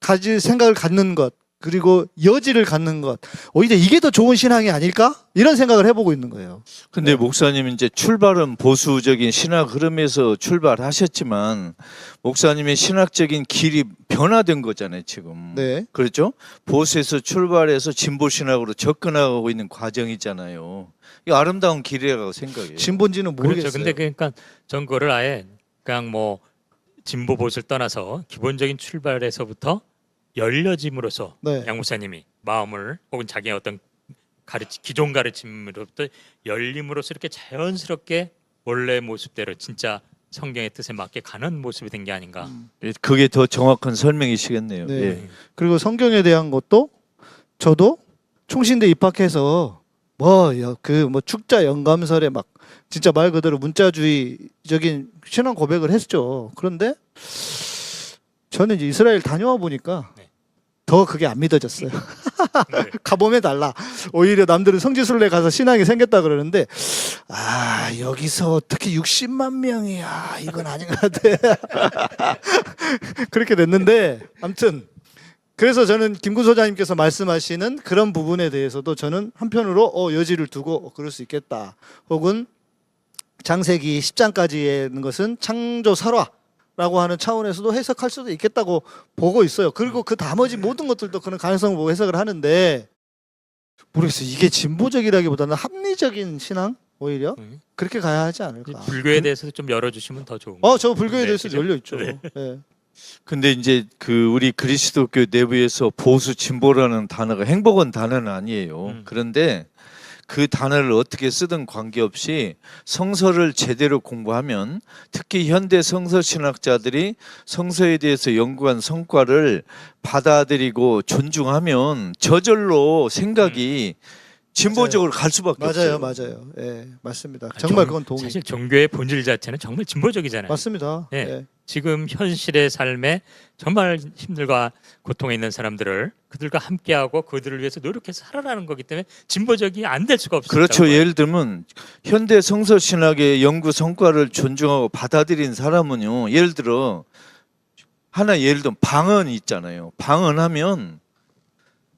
가질 생각을 갖는 것, 그리고 여지를 갖는 것, 오히려 이게 더 좋은 신앙이 아닐까? 이런 생각을 해보고 있는 거예요. 근데 목사님 이제 출발은 보수적인 신학 흐름에서 출발하셨지만, 목사님의 신학적인 길이 변화된 거잖아요, 지금. 네. 그렇죠? 보수에서 출발해서 진보 신학으로 접근하고 있는 과정이잖아요. 이 아름다운 길이라고 생각해요. 진보인지는 모르겠어요. 그렇죠. 근데 그러니까 전 그거를 아예 그냥 진보 보수를 떠나서 기본적인 출발에서부터 열려짐으로써, 네. 양 목사님이 마음을 혹은 자기의 어떤 기존 가르침으로부터 열림으로써 이렇게 자연스럽게 원래 모습대로 진짜 성경의 뜻에 맞게 가는 모습이 된 게 아닌가. 그게 더 정확한 설명이시겠네요. 네. 예. 그리고 성경에 대한 것도 저도 총신대 입학해서 축자 영감설에 막 진짜 말 그대로 문자주의적인 신앙 고백을 했죠. 그런데 저는 이제 이스라엘 다녀와 보니까 더 그게 안 믿어졌어요. 가보면 달라. 오히려 남들은 성지순례 가서 신앙이 생겼다 그러는데, 여기서 어떻게 60만 명이야, 이건 아닌 것 같아. 그렇게 됐는데, 아무튼 그래서 저는 김구 소장님께서 말씀하시는 그런 부분에 대해서도 저는 한편으로 여지를 두고 그럴 수 있겠다. 혹은 창세기 10장까지의 것은 창조 설화라고 하는 차원에서도 해석할 수도 있겠다고 보고 있어요. 그리고 그 나머지 모든 것들도 그런 가능성을 보고 해석을 하는데, 모르겠어요. 이게 진보적이라기보다는 합리적인 신앙? 오히려 그렇게 가야 하지 않을까. 불교에 대해서도 좀 열어주시면 더 좋은. 저 불교에 네, 대해서 그죠? 열려 있죠. 네. 네. 근데 이제 우리 그리스도교 내부에서 보수 진보라는 단어가 행복한 단어는 아니에요. 그런데 그 단어를 어떻게 쓰든 관계없이 성서를 제대로 공부하면, 특히 현대 성서 신학자들이 성서에 대해서 연구한 성과를 받아들이고 존중하면 저절로 생각이 진보적으로 갈 수밖에 맞아요, 없어요. 맞아요. 예, 맞습니다. 아, 정말 종- 그건 동의. 사실 종교의 본질 자체는 정말 진보적이잖아요. 맞습니다. 예. 예. 지금 현실의 삶에 정말 힘들과 고통에 있는 사람들을 그들과 함께하고 그들을 위해서 노력해서 살아라는 거기 때문에 진보적이 안 될 수가 없어요. 그렇죠. 예를 들면 현대 성서 신학의 연구 성과를 존중하고 받아들인 사람은요. 예를 들어 예를 들면 방언이 있잖아요. 방언하면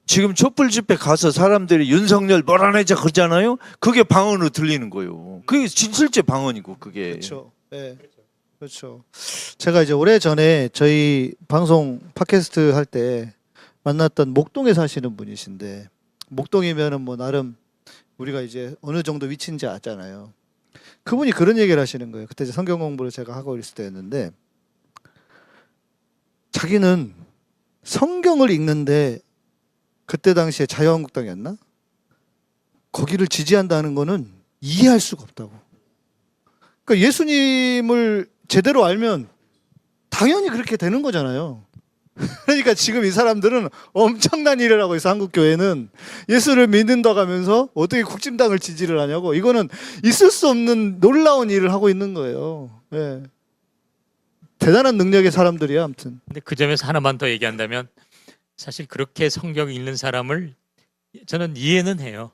지금 촛불 집회 가서 사람들이 윤석열 몰아내자 그러잖아요. 그게 방언으로 들리는 거예요. 그게 실제 방언이고 그게. 그렇죠. 예. 그렇죠. 제가 이제 오래 전에 저희 방송 팟캐스트 할 때 만났던 목동에 사시는 분이신데 목동이면은 뭐 나름 우리가 이제 어느 정도 위치인지 알잖아요. 그분이 그런 얘기를 하시는 거예요. 그때 이제 성경 공부를 제가 하고 있을 때였는데 자기는 성경을 읽는데 그때 당시에 자유한국당이었나? 거기를 지지한다는 거는 이해할 수가 없다고. 그러니까 예수님을 제대로 알면 당연히 그렇게 되는 거잖아요. 그러니까 지금 이 사람들은 엄청난 일을 하고 있어. 한국교회는 예수를 믿는다고 하면서 어떻게 국진당을 지지를 하냐고. 이거는 있을 수 없는 놀라운 일을 하고 있는 거예요. 예. 대단한 능력의 사람들이야. 아무튼 근데 그 점에서 하나만 더 얘기한다면 사실 그렇게 성경 읽는 사람을 저는 이해는 해요.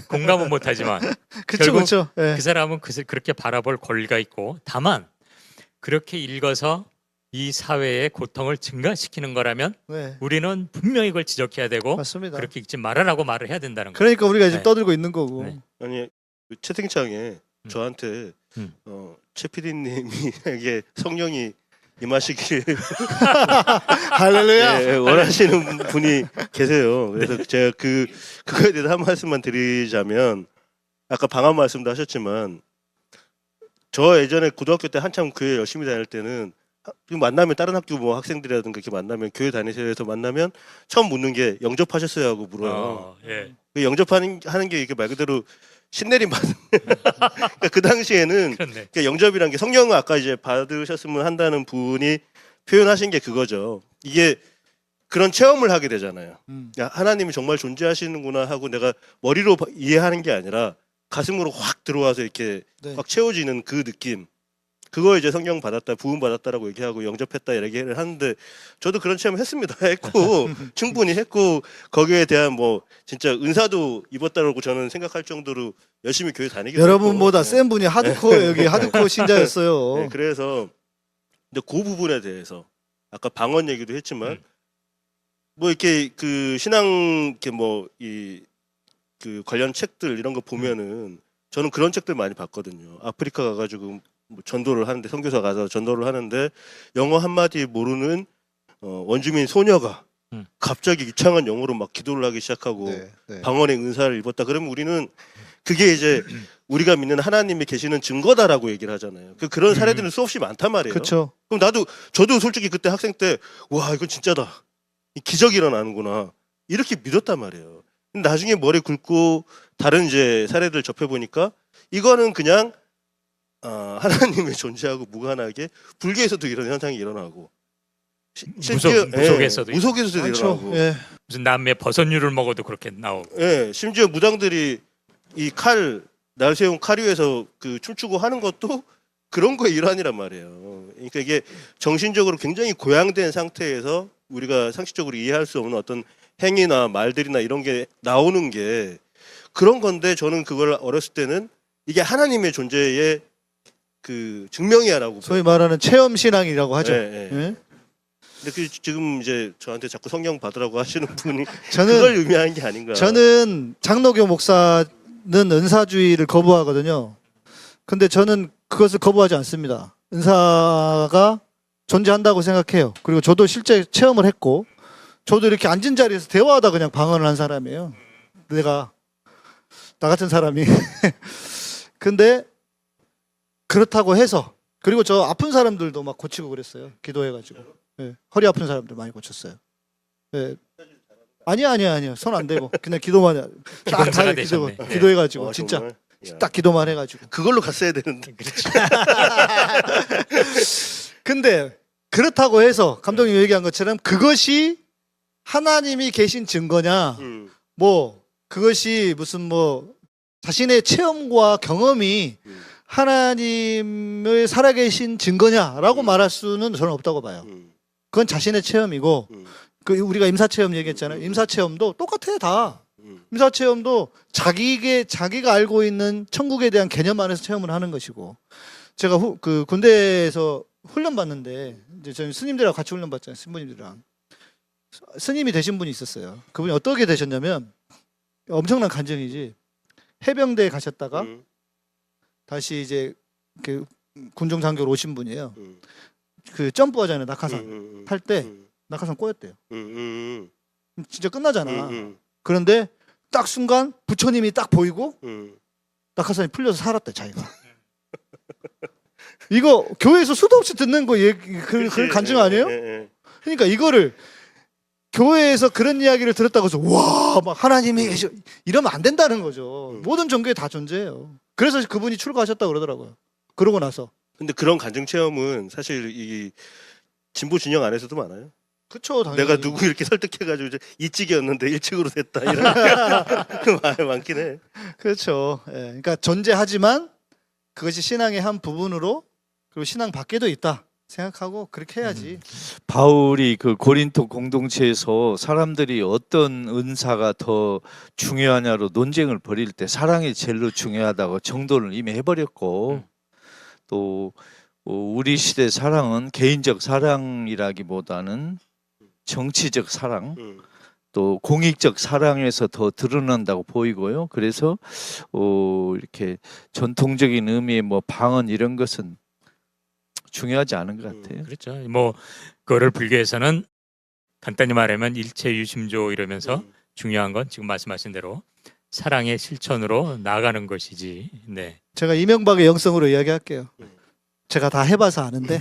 공감은 못하지만 그렇죠, 결국 그렇죠. 예. 그 사람은 그렇게 바라볼 권리가 있고 다만 그렇게 읽어서 이 사회의 고통을 증가시키는 거라면 네, 우리는 분명히 그걸 지적해야 되고 맞습니다. 그렇게 읽지 말아라고 말을 해야 된다는 거예요. 그러니까 우리가 지금 네. 떠들고 있는 거고. 네. 아니 그 채팅창에 저한테 최 PD님에게 성령이 임하시길 할렐루야. 예, 원하시는 분이 계세요. 그래서 제가 그거에 대해서 한 말씀만 드리자면 아까 방언 말씀도 하셨지만 저 예전에 고등학교 때 한참 교회 열심히 다닐 때는 만나면 다른 학교 뭐 학생들이라든가 이렇게 만나면 교회 다니세요 해서 만나면 처음 묻는 게 영접하셨어요 하고 물어요. 예. 그 영접하는 게 이게 말 그대로 신내림 받는 그러니까 그 당시에는 그렇네. 그러니까 영접이란 게 성령을 아까 이제 받으셨으면 한다는 분이 표현하신 게 그거죠. 이게 그런 체험을 하게 되잖아요. 야, 하나님이 정말 존재하시는구나 하고 내가 머리로 이해하는 게 아니라 가슴으로 확 들어와서 이렇게 네. 확 채워지는 그 느낌. 그거 이제 성령 받았다, 부흥 받았다라고 얘기하고 영접했다 얘기를 하는데 저도 그런 체험 했습니다. 했고 충분히 했고 거기에 대한 뭐 진짜 은사도 입었다고 저는 생각할 정도로 열심히 교회 다니기도 여러분보다 했고. 센 분이 하드코어 여기 하드코어 신자였어요. 네, 그래서 근데 그 부분에 대해서 아까 방언 얘기도 했지만 뭐 이렇게 그 신앙 이렇게 뭐 이 그 관련 책들 이런 거 보면은 저는 그런 책들 많이 봤거든요. 아프리카 가가지고 뭐 전도를 하는데 선교사 가서 전도를 하는데 영어 한 마디 모르는 원주민 소녀가 갑자기 이창한 영어로 막 기도를 하기 시작하고 네, 네. 방언의 은사를 입었다. 그러면 우리는 그게 이제 우리가 믿는 하나님이 계시는 증거다라고 얘기를 하잖아요. 그런 사례들은 수없이 많단 말이에요. 그렇죠. 그럼 저도 솔직히 그때 학생 때 와 이건 진짜다. 기적이 일어나는구나. 이렇게 믿었단 말이에요. 근데 나중에 머리 굵고 다른 이제 사례들 접해 보니까 이거는 그냥 하나님의 존재하고 무관하게 불교에서도 이런 현상이 일어나고 무속에서도 무속에서도 많죠. 일어나고 예. 무슨 남의 버섯류를 먹어도 그렇게 나오고. 예, 심지어 무당들이 이 날새운 칼 위에서 그 춤추고 하는 것도 그런 거의 일환이란 말이에요. 그러니까 이게 정신적으로 굉장히 고양된 상태에서 우리가 상식적으로 이해할 수 없는 어떤 행위나 말들이나 이런 게 나오는 게 그런 건데 저는 그걸 어렸을 때는 이게 하나님의 존재의 그 증명이야라고 소위 말하는 체험 신앙이라고 하죠. 예, 예. 예? 근데 지금 이제 저한테 자꾸 성령 받으라고 하시는 분이 저는 그걸 의미하는 게 아닌가. 저는 장로교 목사는 은사주의를 거부하거든요. 근데 저는 그것을 거부하지 않습니다. 은사가 존재한다고 생각해요. 그리고 저도 실제 체험을 했고 저도 이렇게 앉은 자리에서 대화하다 그냥 방언을 한 사람이에요. 나 같은 사람이. 근데 그렇다고 해서 그리고 저 아픈 사람들도 막 고치고 그랬어요. 기도해가지고. 예, 허리 아픈 사람들 많이 고쳤어요. 예. 아니요. 손 안 대고 그냥 기도만 해. 딱 기도사가 기도, 되셨네. 기도해가지고 진짜 정말? 야. 딱 기도만 해가지고. 그걸로 갔어야 되는데. 근데 그렇다고 해서 감독님 얘기한 것처럼 그것이 하나님이 계신 증거냐, 뭐 그것이 무슨 뭐 자신의 체험과 경험이 하나님의 살아계신 증거냐라고 말할 수는 저는 없다고 봐요. 그건 자신의 체험이고 그 우리가 임사체험 얘기했잖아요. 임사체험도 똑같아요 다. 임사체험도 자기가 알고 있는 천국에 대한 개념 안에서 체험을 하는 것이고 제가 그 군대에서 훈련 받는데 이제 저희 스님들하고 같이 훈련 받잖아요. 신부님들이랑 스님이 되신 분이 있었어요. 그분이 어떻게 되셨냐면 엄청난 간증이지. 해병대에 가셨다가 다시 이제 그 군종 장교로 오신 분이에요. 그 점프하잖아요. 낙하산 탈 때 낙하산 꼬였대요. 진짜 끝나잖아. 그런데 딱 순간 부처님이 딱 보이고 낙하산이 풀려서 살았대 자기가. 이거 교회에서 수도 없이 듣는 거 그 간증 아니에요? 그러니까 이거를 교회에서 그런 이야기를 들었다고 해서 와, 막 하나님이 계셔 이러면 안 된다는 거죠. 모든 종교에 다 존재해요. 그래서 그분이 출가하셨다고 그러더라고요. 그러고 나서. 근데 그런 간증 체험은 사실 이 진보 진영 안에서도 많아요. 그쵸, 당연히. 내가 누구 이렇게 설득해가지고 이제 이찍이었는데 일찍으로 됐다 이런 말 많긴 해. 그렇죠. 예, 그러니까 존재하지만 그것이 신앙의 한 부분으로 그리고 신앙 밖에도 있다 생각하고 그렇게 해야지. 바울이 그 고린토 공동체에서 사람들이 어떤 은사가 더 중요하냐로 논쟁을 벌일 때 사랑이 제일로 중요하다고 정돈을 이미 해버렸고 또 우리 시대 사랑은 개인적 사랑이라기보다는 정치적 사랑 또 공익적 사랑에서 더 드러난다고 보이고요. 그래서 이렇게 전통적인 의미의 뭐 방언 이런 것은 중요하지 않은 것 같아요. 그렇죠. 뭐 그거를 불교에서는 간단히 말하면 일체 유심조 이러면서 중요한 건 지금 말씀하신 대로 사랑의 실천으로 나아가는 것이지. 네. 제가 이명박의 영성으로 이야기할게요. 제가 다 해봐서 아는데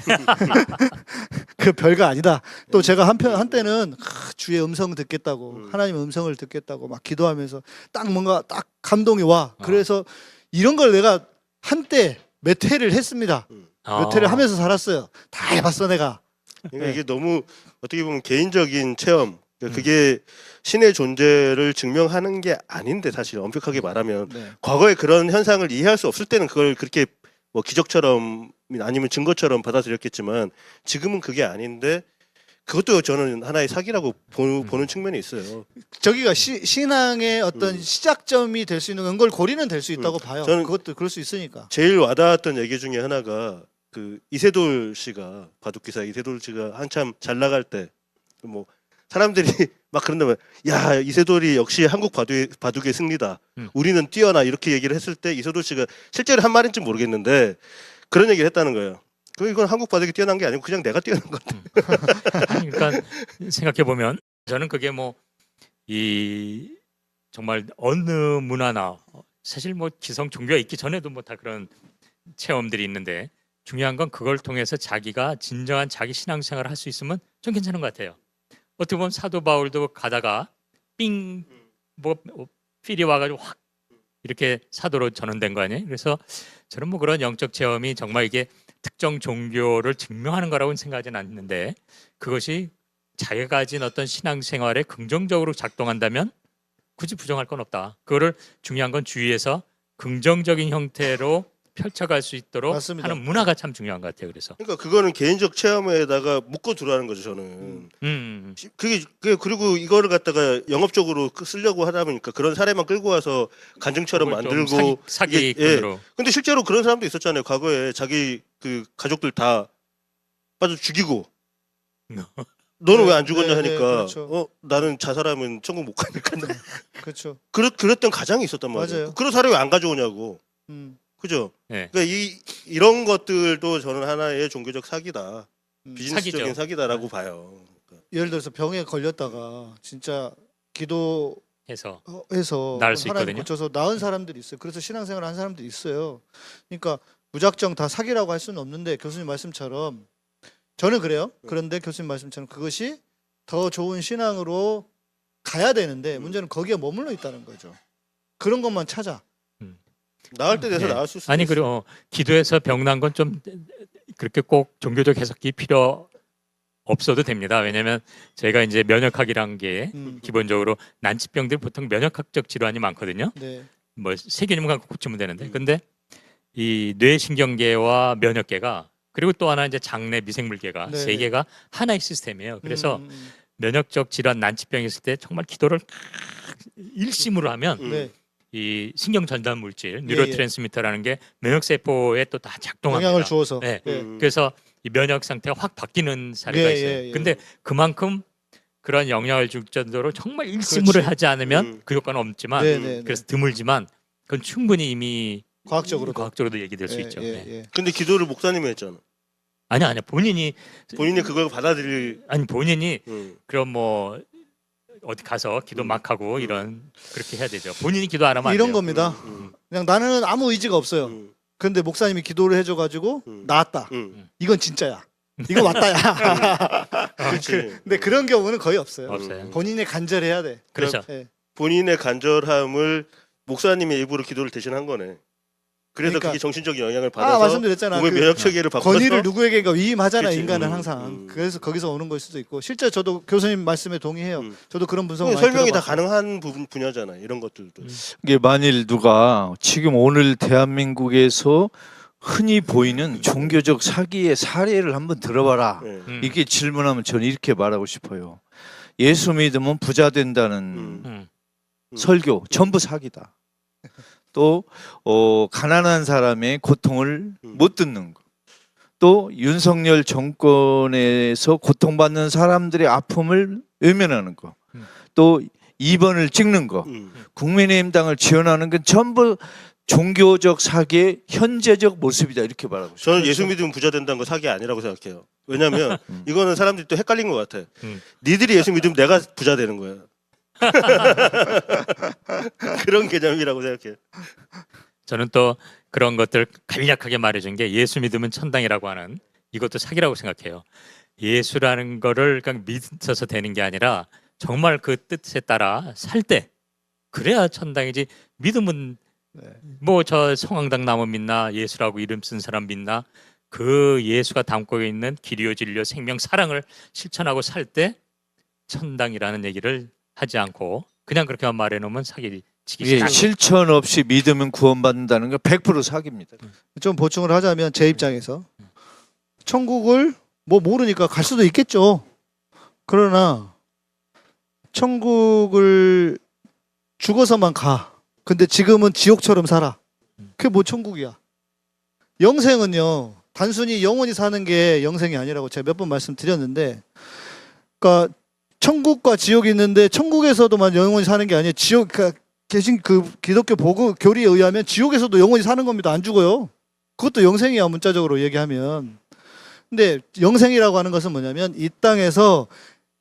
그 별거 아니다. 또 제가 한때는 주의 음성 듣겠다고 하나님 음성을 듣겠다고 막 기도하면서 딱 뭔가 딱 감동이 와. 그래서 이런 걸 내가 한때 몇 회를 했습니다. 몇 회를 하면서 살았어요. 다 해봤어 내가. 그러니까 이게 너무 어떻게 보면 개인적인 체험. 그러니까 그게 신의 존재를 증명하는 게 아닌데 사실 엄격하게 말하면 네. 과거에 그런 현상을 이해할 수 없을 때는 그걸 그렇게 뭐 기적처럼 아니면 증거처럼 받아들였겠지만 지금은 그게 아닌데 그것도 저는 하나의 사기라고 보는 측면이 있어요. 저기가 신앙의 어떤 시작점이 될 수 있는 연결고리는 될 수 있다고 봐요. 저는 그것도 그럴 수 있으니까. 제일 와닿았던 얘기 중에 하나가 그 이세돌 씨가 바둑기사 이세돌 씨가 한참 잘 나갈 때 뭐 사람들이 막 그런다면 야 이세돌이 역시 한국 바둑의 승리다. 우리는 뛰어나 이렇게 얘기를 했을 때 이세돌 씨가 실제로 한 말인지 모르겠는데 그런 얘기를 했다는 거예요. 이건 한국 바둑이 뛰어난 게 아니고 그냥 내가 뛰어난 것 같아. 아니, 그러니까 생각해 보면 저는 그게 뭐 이 정말 어느 문화나 사실 뭐 기성 종교가 있기 전에도 뭐 다 그런 체험들이 있는데 중요한 건 그걸 통해서 자기가 진정한 자기 신앙생활을 할 수 있으면 좀 괜찮은 것 같아요. 어떻게 보면 사도 바울도 가다가 삥 뭐 필이 와가지고 확 이렇게 사도로 전환된 거 아니에요? 그래서 저는 뭐 그런 영적 체험이 정말 이게 특정 종교를 증명하는 거라고는 생각하지는 않는데 그것이 자기가 가진 어떤 신앙생활에 긍정적으로 작동한다면 굳이 부정할 건 없다. 그거를 중요한 건 주위에서 긍정적인 형태로 펼쳐갈 수 있도록 맞습니다. 하는 문화가 참 중요한 것 같아요. 그래서 그러니까 그거는 개인적 체험에다가 묶어 두라는 거죠 저는. 그게 그리고 이거를 갖다가 영업적으로 쓰려고 하다 보니까 그런 사례만 끌고 와서 간증처럼 그걸 좀 만들고 사기꾼으로. 근데 실제로 그런 사람도 있었잖아요. 과거에 자기 그 가족들 다 빠져 죽이고 너는 왜 안 죽었냐 네, 하니까 그렇죠. 나는 자살하면 천국 못 가니까 그렇죠. 그랬던 가장이 있었단 말이에요. 맞아요. 그런 사례 왜 안 가져오냐고. 그죠? 네. 그러니까 이런 것들도 저는 하나의 종교적 사기다. 비즈니스적인 사기죠. 사기다라고 봐요. 예를 들어서 병에 걸렸다가 진짜 기도해서 해서 나을 수 하나님 있거든요. 고쳐서 나은 사람들이 있어요. 그래서 신앙생활 한 사람들이 있어요. 그러니까 무작정 다 사기라고 할 수는 없는데 교수님 말씀처럼 저는 그래요. 그런데 교수님 말씀처럼 그것이 더 좋은 신앙으로 가야 되는데 문제는 거기에 머물러 있다는 거죠. 그런 것만 찾아. 나을 때 돼서 나을 수 있어요. 아니 그리고 기도해서 병난 건 좀 그렇게 꼭 종교적 해석이 필요 없어도 됩니다. 왜냐하면 저희가 이제 면역학이란 게 음. 기본적으로 난치병들 보통 면역학적 질환이 많거든요. 네. 뭐 세 개념 갖고 고치면 되는데, 근데 이 뇌신경계와 면역계가 그리고 또 하나 이제 장내 미생물계가 네. 세 개가 하나의 시스템이에요. 그래서 음. 면역적 질환 난치병이 있을 때 정말 기도를 일심으로 하면 네. 이 신경 전달 물질 예. 뉴로트랜스미터라는 게 면역 세포에 또 다 작동합니다. 영향을 주어서. 네. 예. 그래서 이 면역 상태가 확 바뀌는 사례가 예, 있어요. 예, 예. 근데 그만큼 그런 영향을 줄 정도로 정말 일심으로 그렇지. 하지 않으면 그 효과는 없지만 네, 네, 네. 그래서 드물지만 그건 충분히 이미 과학적으로도 얘기될 수 예, 있죠. 예, 네. 예. 근데 기도를 목사님이 했잖아. 아니야 본인이 그걸 받아들일. 본인이 그럼 뭐 어디 가서 기도 막 하고 이런 그렇게 해야 되죠. 본인이 기도 안 하면 안 이런 돼요. 겁니다. 그냥 나는 아무 의지가 없어요. 근데 목사님이 기도를 해줘가지고 나았다. 이건 진짜야. 이거 맞다야. 그렇지. 근데 그런 경우는 거의 없어요. 없어요. 본인이 간절해야 돼. 그렇죠. 예. 본인의 간절함을 목사님의 일부러 기도를 대신한 거네. 그래서 그러니까- 그게 정신적인 영향을 받아서 말씀드렸잖아. 몸의 그 면역 체계를 바꿔서 권위를 누구에게가 위임하잖아. 그치. 인간은 항상. 그래서 거기서 오는 걸 수도 있고. 실제 저도 교수님 말씀에 동의해요. 저도 그런 분석 많이 설명이 다 들어봤어요. 가능한 분야잖아. 이런 것들도. 이게 만일 누가 지금 오늘 대한민국에서 흔히 보이는 종교적 사기의 사례를 한번 들어봐라. 네. 이게 질문하면 저는 이렇게 말하고 싶어요. 예수 믿으면 부자 된다는 설교 전부 사기다. 또 가난한 사람의 고통을 못 듣는 거. 또 윤석열 정권에서 고통받는 사람들의 아픔을 외면하는 거. 또 2번을 찍는 거. 국민의힘 당을 지원하는 건 전부 종교적 사기의 현재적 모습이다. 이렇게 말하고 싶어요. 저는 예수 믿으면 부자 된다는 거 사기 아니라고 생각해요. 왜냐하면 이거는 사람들이 또 헷갈린 것 같아. 니들이 예수 믿으면 내가 부자 되는 거야. 그런 개념이라고 생각해요. 저는 또 그런 것들 간략하게 말해준 게 예수 믿으면 천당이라고 하는 이것도 사기라고 생각해요. 예수라는 거를 그냥 믿어서 되는 게 아니라 정말 그 뜻에 따라 살 때 그래야 천당이지. 믿으면 뭐 저 성황당 나무 믿나 예수라고 이름 쓴 사람 믿나 그 예수가 담고 있는 길이요 진리요 생명 사랑을 실천하고 살 때 천당이라는 얘기를 하지 않고 그냥 그렇게만 말해놓으면 사기치기 예, 시작. 실천 없이 믿으면 구원받는다는 건 100% 사기입니다. 좀 보충을 하자면 제 입장에서 천국을 뭐 모르니까 갈 수도 있겠죠. 그러나 천국을 죽어서만 가. 근데 지금은 지옥처럼 살아. 그게 뭐 천국이야. 영생은요. 단순히 영원히 사는 게 영생이 아니라고 제가 몇 번 말씀드렸는데 그러니까 천국과 지옥이 있는데 천국에서도만 영원히 사는 게 아니에요. 지옥 그러니까 계신 그 기독교 보고 교리에 의하면 지옥에서도 영원히 사는 겁니다. 안 죽어요. 그것도 영생이야 문자적으로 얘기하면. 근데 영생이라고 하는 것은 뭐냐면 이 땅에서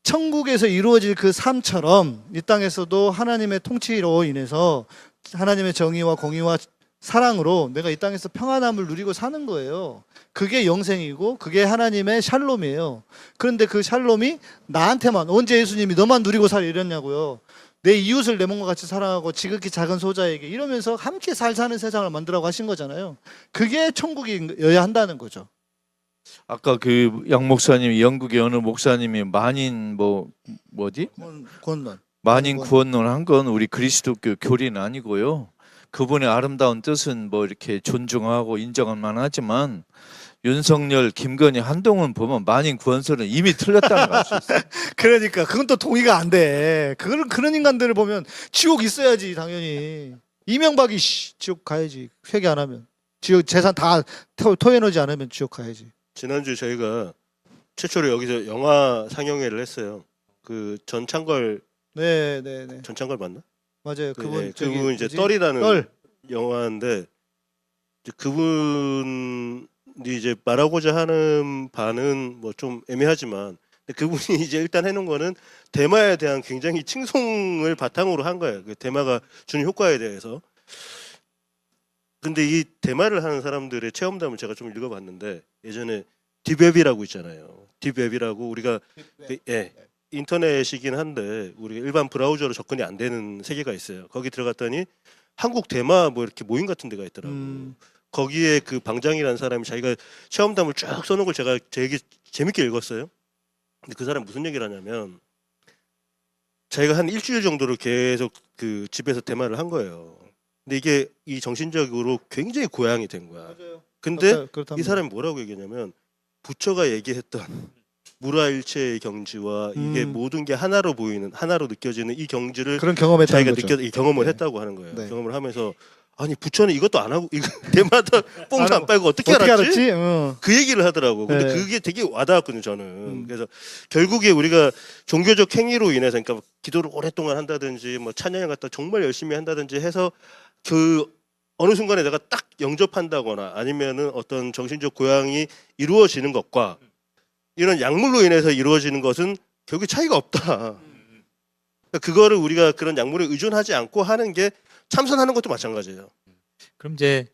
천국에서 이루어질 그 삶처럼 이 땅에서도 하나님의 통치로 인해서 하나님의 정의와 공의와 사랑으로 내가 이 땅에서 평안함을 누리고 사는 거예요. 그게 영생이고 그게 하나님의 샬롬이에요. 그런데 그 샬롬이 나한테만 언제 예수님이 너만 누리고 살아 이랬냐고요. 내 이웃을 내 몸과 같이 사랑하고 지극히 작은 소자에게 이러면서 함께 잘 사는 세상을 만들라고 하신 거잖아요. 그게 천국이어야 한다는 거죠. 아까 그 양 목사님이 영국의 어느 목사님이 만인 구원론. 만인 구원론 한 건 우리 그리스도교 교리는 아니고요. 그분의 아름다운 뜻은 뭐 이렇게 존중하고 인정할 만하지만 윤석열, 김건희, 한동훈 보면 만인 구원설은 이미 틀렸다는 걸 알 수 있어요. 그러니까 그건 또 동의가 안 돼. 그런 인간들을 보면 지옥 있어야지 당연히. 이명박이 지옥 가야지. 회개 안 하면. 지옥 재산 다 토해놓지 않으면 지옥 가야지. 지난주 저희가 최초로 여기서 영화 상영회를 했어요. 그 전창걸 네네네. 전창걸 맞나? 맞아요. 그분 그분 이제 뭐지? 떨이라는 떨. 영화인데 이제 그분이 이제 말하고자 하는 바는 뭐 좀 애매하지만 근데 그분이 이제 일단 해놓은 거는 대마에 대한 굉장히 칭송을 바탕으로 한 거예요. 그 대마가 주는 효과에 대해서. 근데 이 대마를 하는 사람들의 체험담을 제가 좀 읽어봤는데 예전에 딥웹이라고 있잖아요. 딥웹이라고 우리가 인터넷이긴 한데 우리가 일반 브라우저로 접근이 안 되는 세계가 있어요. 거기 들어갔더니 한국 대마 뭐 이렇게 모임 같은 데가 있더라고. 거기에 그 방장이라는 사람이 자기가 체험담을 쭉 써놓은 걸 제가 되게 재밌게 읽었어요. 근데 그 사람이 무슨 얘기를 하냐면 자기가 한 일주일 정도를 계속 그 집에서 대마를 한 거예요. 근데 이게 이 정신적으로 굉장히 고양이 된 거야. 맞아요. 근데 그렇답니다. 이 사람이 뭐라고 얘기했냐면 부처가 얘기했던 무라일체의 경지와 이게 모든 게 하나로 보이는, 하나로 느껴지는 이 경지를 그런 경험했다는 자기가 거죠. 경험을 네. 했다고 하는 거예요. 네. 경험을 하면서 아니 부처는 이것도 안 하고 이거 대마다 뽕도 안 빨고 어떻게 알았지? 그 얘기를 하더라고. 근데 네. 그게 되게 와닿았거든요, 저는. 그래서 결국에 우리가 종교적 행위로 인해서, 그러니까 기도를 오랫동안 한다든지, 뭐 찬양을 갖다 정말 열심히 한다든지 해서 그 어느 순간에 내가 딱 영접한다거나 아니면은 어떤 정신적 고양이 이루어지는 것과 이런 약물로 인해서 이루어지는 것은 결국 차이가 없다. 그러니까 그거를 우리가 그런 약물에 의존하지 않고 하는 게 참선하는 것도 마찬가지예요. 그럼 이제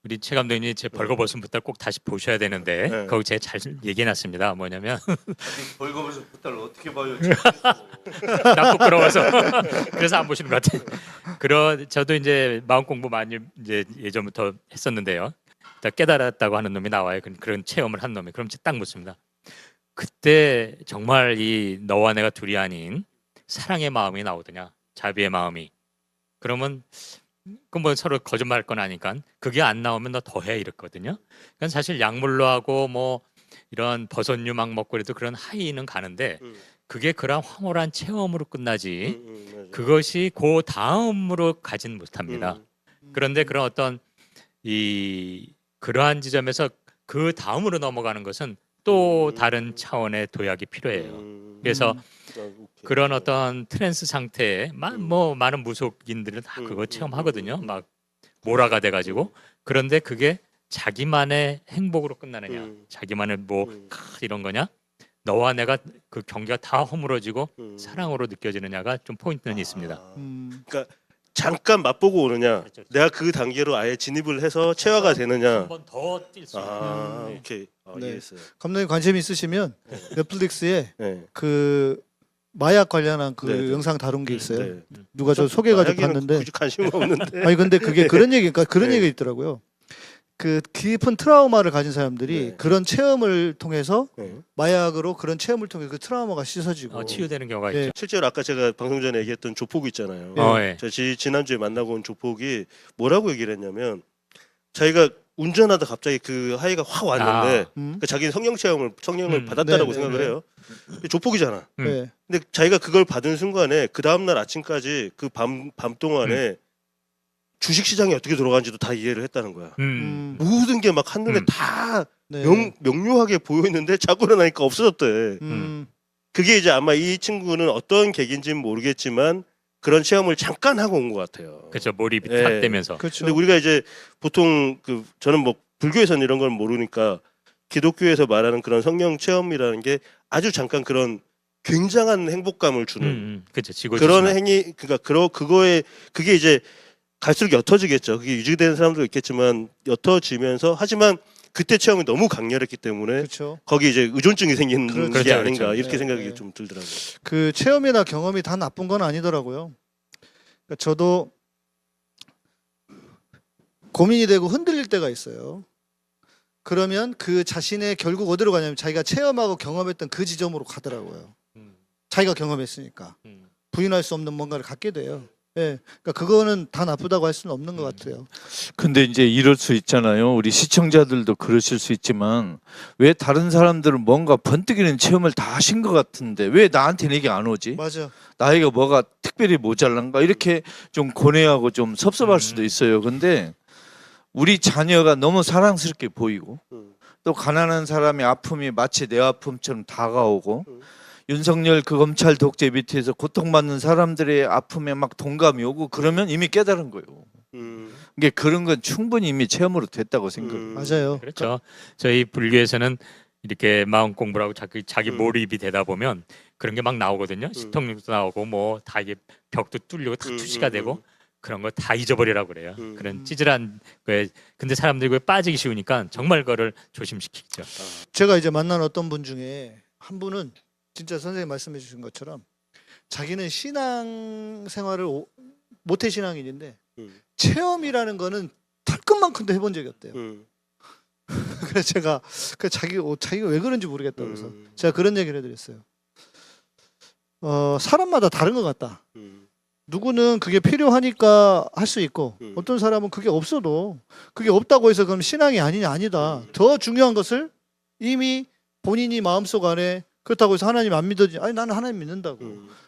우리 최 감독님이 제 벌거벗음부터 꼭 다시 보셔야 되는데 네. 거기 제가 잘 얘기해놨습니다. 뭐냐면 벌거벗음부터를 어떻게 봐요? 나 부끄러워서 그래서 안 보시는 것 같아요. 저도 이제 마음 공부 많이 이제 예전부터 했었는데요. 딱 깨달았다고 하는 놈이 나와요. 그런 체험을 한 놈이. 그럼 딱 묻습니다. 그때 정말 이 너와 내가 둘이 아닌 사랑의 마음이 나오더냐, 자비의 마음이. 그러면 뭐 서로 거짓말할 건 아니까 그게 안 나오면 너 더해 이랬거든요. 그러니까 사실 약물로 하고 뭐 이런 버섯류 막 먹고 그래도 그런 하이는 가는데 그게 그런 황홀한 체험으로 끝나지 그것이 그 다음으로 가진 못합니다. 그런데 그런 어떤 그러한 지점에서 그 다음으로 넘어가는 것은 또 다른 차원의 도약이 필요해요. 그래서 그런 어떤 트랜스 상태에 뭐 많은 무속인들은 다 그거 체험하거든요. 막 몰아가 돼가지고. 그런데 그게 자기만의 행복으로 끝나느냐, 자기만의 뭐 이런 거냐, 너와 내가 그 경계가 다 허물어지고 사랑으로 느껴지느냐가 좀 포인트는 있습니다. 그러니까 잠깐 맛보고 오느냐, 그렇죠. 내가 그 단계로 아예 진입을 해서 체화가 되느냐. 한 번 더 뛸 수 있는. 오케이. 네. 이해했어요. 감독님 관심 있으시면 넷플릭스에 네. 그 마약 관련한 그 네, 네. 영상 다룬 게 있어요. 네. 누가 저 소개해가지고 마약에는 봤는데 굳이 관심 없는데. 아니 근데 그게 그런 얘기가 그런 네. 얘기가 있더라고요. 그 깊은 트라우마를 가진 사람들이 네. 그런 체험을 통해서 네. 마약으로 그런 체험을 통해 그 트라우마가 씻어지고 치유되는 경우가 네. 있죠. 실제로 아까 제가 방송 전에 얘기했던 조폭 있잖아요. 예. 저 지난주에 만나고 온 조폭이 뭐라고 얘기를 했냐면 자기가 운전하다 갑자기 그 하이가 확 왔는데 그러니까 자기는 성령을 받았다라고 네, 생각을 네, 해요. 근데 조폭이잖아. 네. 근데 자기가 그걸 받은 순간에 그 다음날 아침까지 그 밤 동안에 주식 시장이 어떻게 돌아가는지도 다 이해를 했다는 거야. 모든 게 막 한눈에 다 네. 명료하게 보였는데 자고 일어나니까 없어졌대. 음. 그게 이제 아마 이 친구는 어떤 계기인지는 모르겠지만 그런 체험을 잠깐 하고 온 것 같아요. 그렇죠. 몰입이 예. 탁 되면서. 그렇죠. 근데 우리가 이제 보통 저는 뭐 불교에서는 이런 걸 모르니까 기독교에서 말하는 그런 성령 체험이라는 게 아주 잠깐 그런 굉장한 행복감을 주는 그렇죠. 그런 행위, 그러니까 그거에 그게 이제 갈수록 옅어지겠죠. 그게 유지되는 사람도 있겠지만 옅어지면서 하지만 그때 체험이 너무 강렬했기 때문에 그렇죠. 거기 이제 의존증이 생기는 그렇죠. 게 아닌가 그렇죠. 이렇게 네, 생각이 네. 좀 들더라고요. 그 체험이나 경험이 다 나쁜 건 아니더라고요. 그러니까 저도 고민이 되고 흔들릴 때가 있어요. 그러면 그 자신의 결국 어디로 가냐면 자기가 체험하고 경험했던 그 지점으로 가더라고요. 자기가 경험했으니까 부인할 수 없는 뭔가를 갖게 돼요. 예, 그러니까 그거는 다 나쁘다고 할 수는 없는 것 같아요. 근데 이제 이럴 수 있잖아요. 우리 시청자들도 그러실 수 있지만 왜 다른 사람들은 뭔가 번뜩이는 체험을 다 하신 것 같은데 왜 나한테는 이게 안 오지? 맞아. 나이가 뭐가 특별히 모자란가? 이렇게 좀 고뇌하고 좀 섭섭할 수도 있어요. 근데 우리 자녀가 너무 사랑스럽게 보이고 또 가난한 사람의 아픔이 마치 내 아픔처럼 다가오고 윤석열 그 검찰 독재 밑에서 고통받는 사람들의 아픔에 막 동감이 오고 그러면 이미 깨달은 거예요. 이게 그런 건 충분히 이미 체험으로 됐다고 생각해요. 맞아요. 그렇죠. 저희 불교에서는 이렇게 마음 공부를 하고 자기 몰입이 되다 보면 그런 게 막 나오거든요. 시통력도 나오고 뭐 다 이게 벽도 뚫리고 다 투시가 되고 그런 거 다 잊어버리라고 그래요. 그런 찌질한 거에 근데 사람들이 그에 빠지기 쉬우니까 정말 그거를 조심시키죠. 제가 이제 만난 어떤 분 중에 한 분은 진짜 선생님 말씀해 주신 것처럼 자기는 신앙 생활을 모태 신앙인인데 체험이라는 거는 털끝만큼도 해본 적이 없대요. 그래서 제가 자기가 왜 그런지 모르겠다고 그래서 제가 그런 얘기를 해드렸어요. 사람마다 다른 것 같다. 누구는 그게 필요하니까 할 수 있고 어떤 사람은 그게 없어도 그게 없다고 해서 그럼 신앙이 아니냐 아니다. 더 중요한 것을 이미 본인이 마음속 안에 그렇다고 해서 하나님 안 믿어지 아니 나는 하나님 믿는다고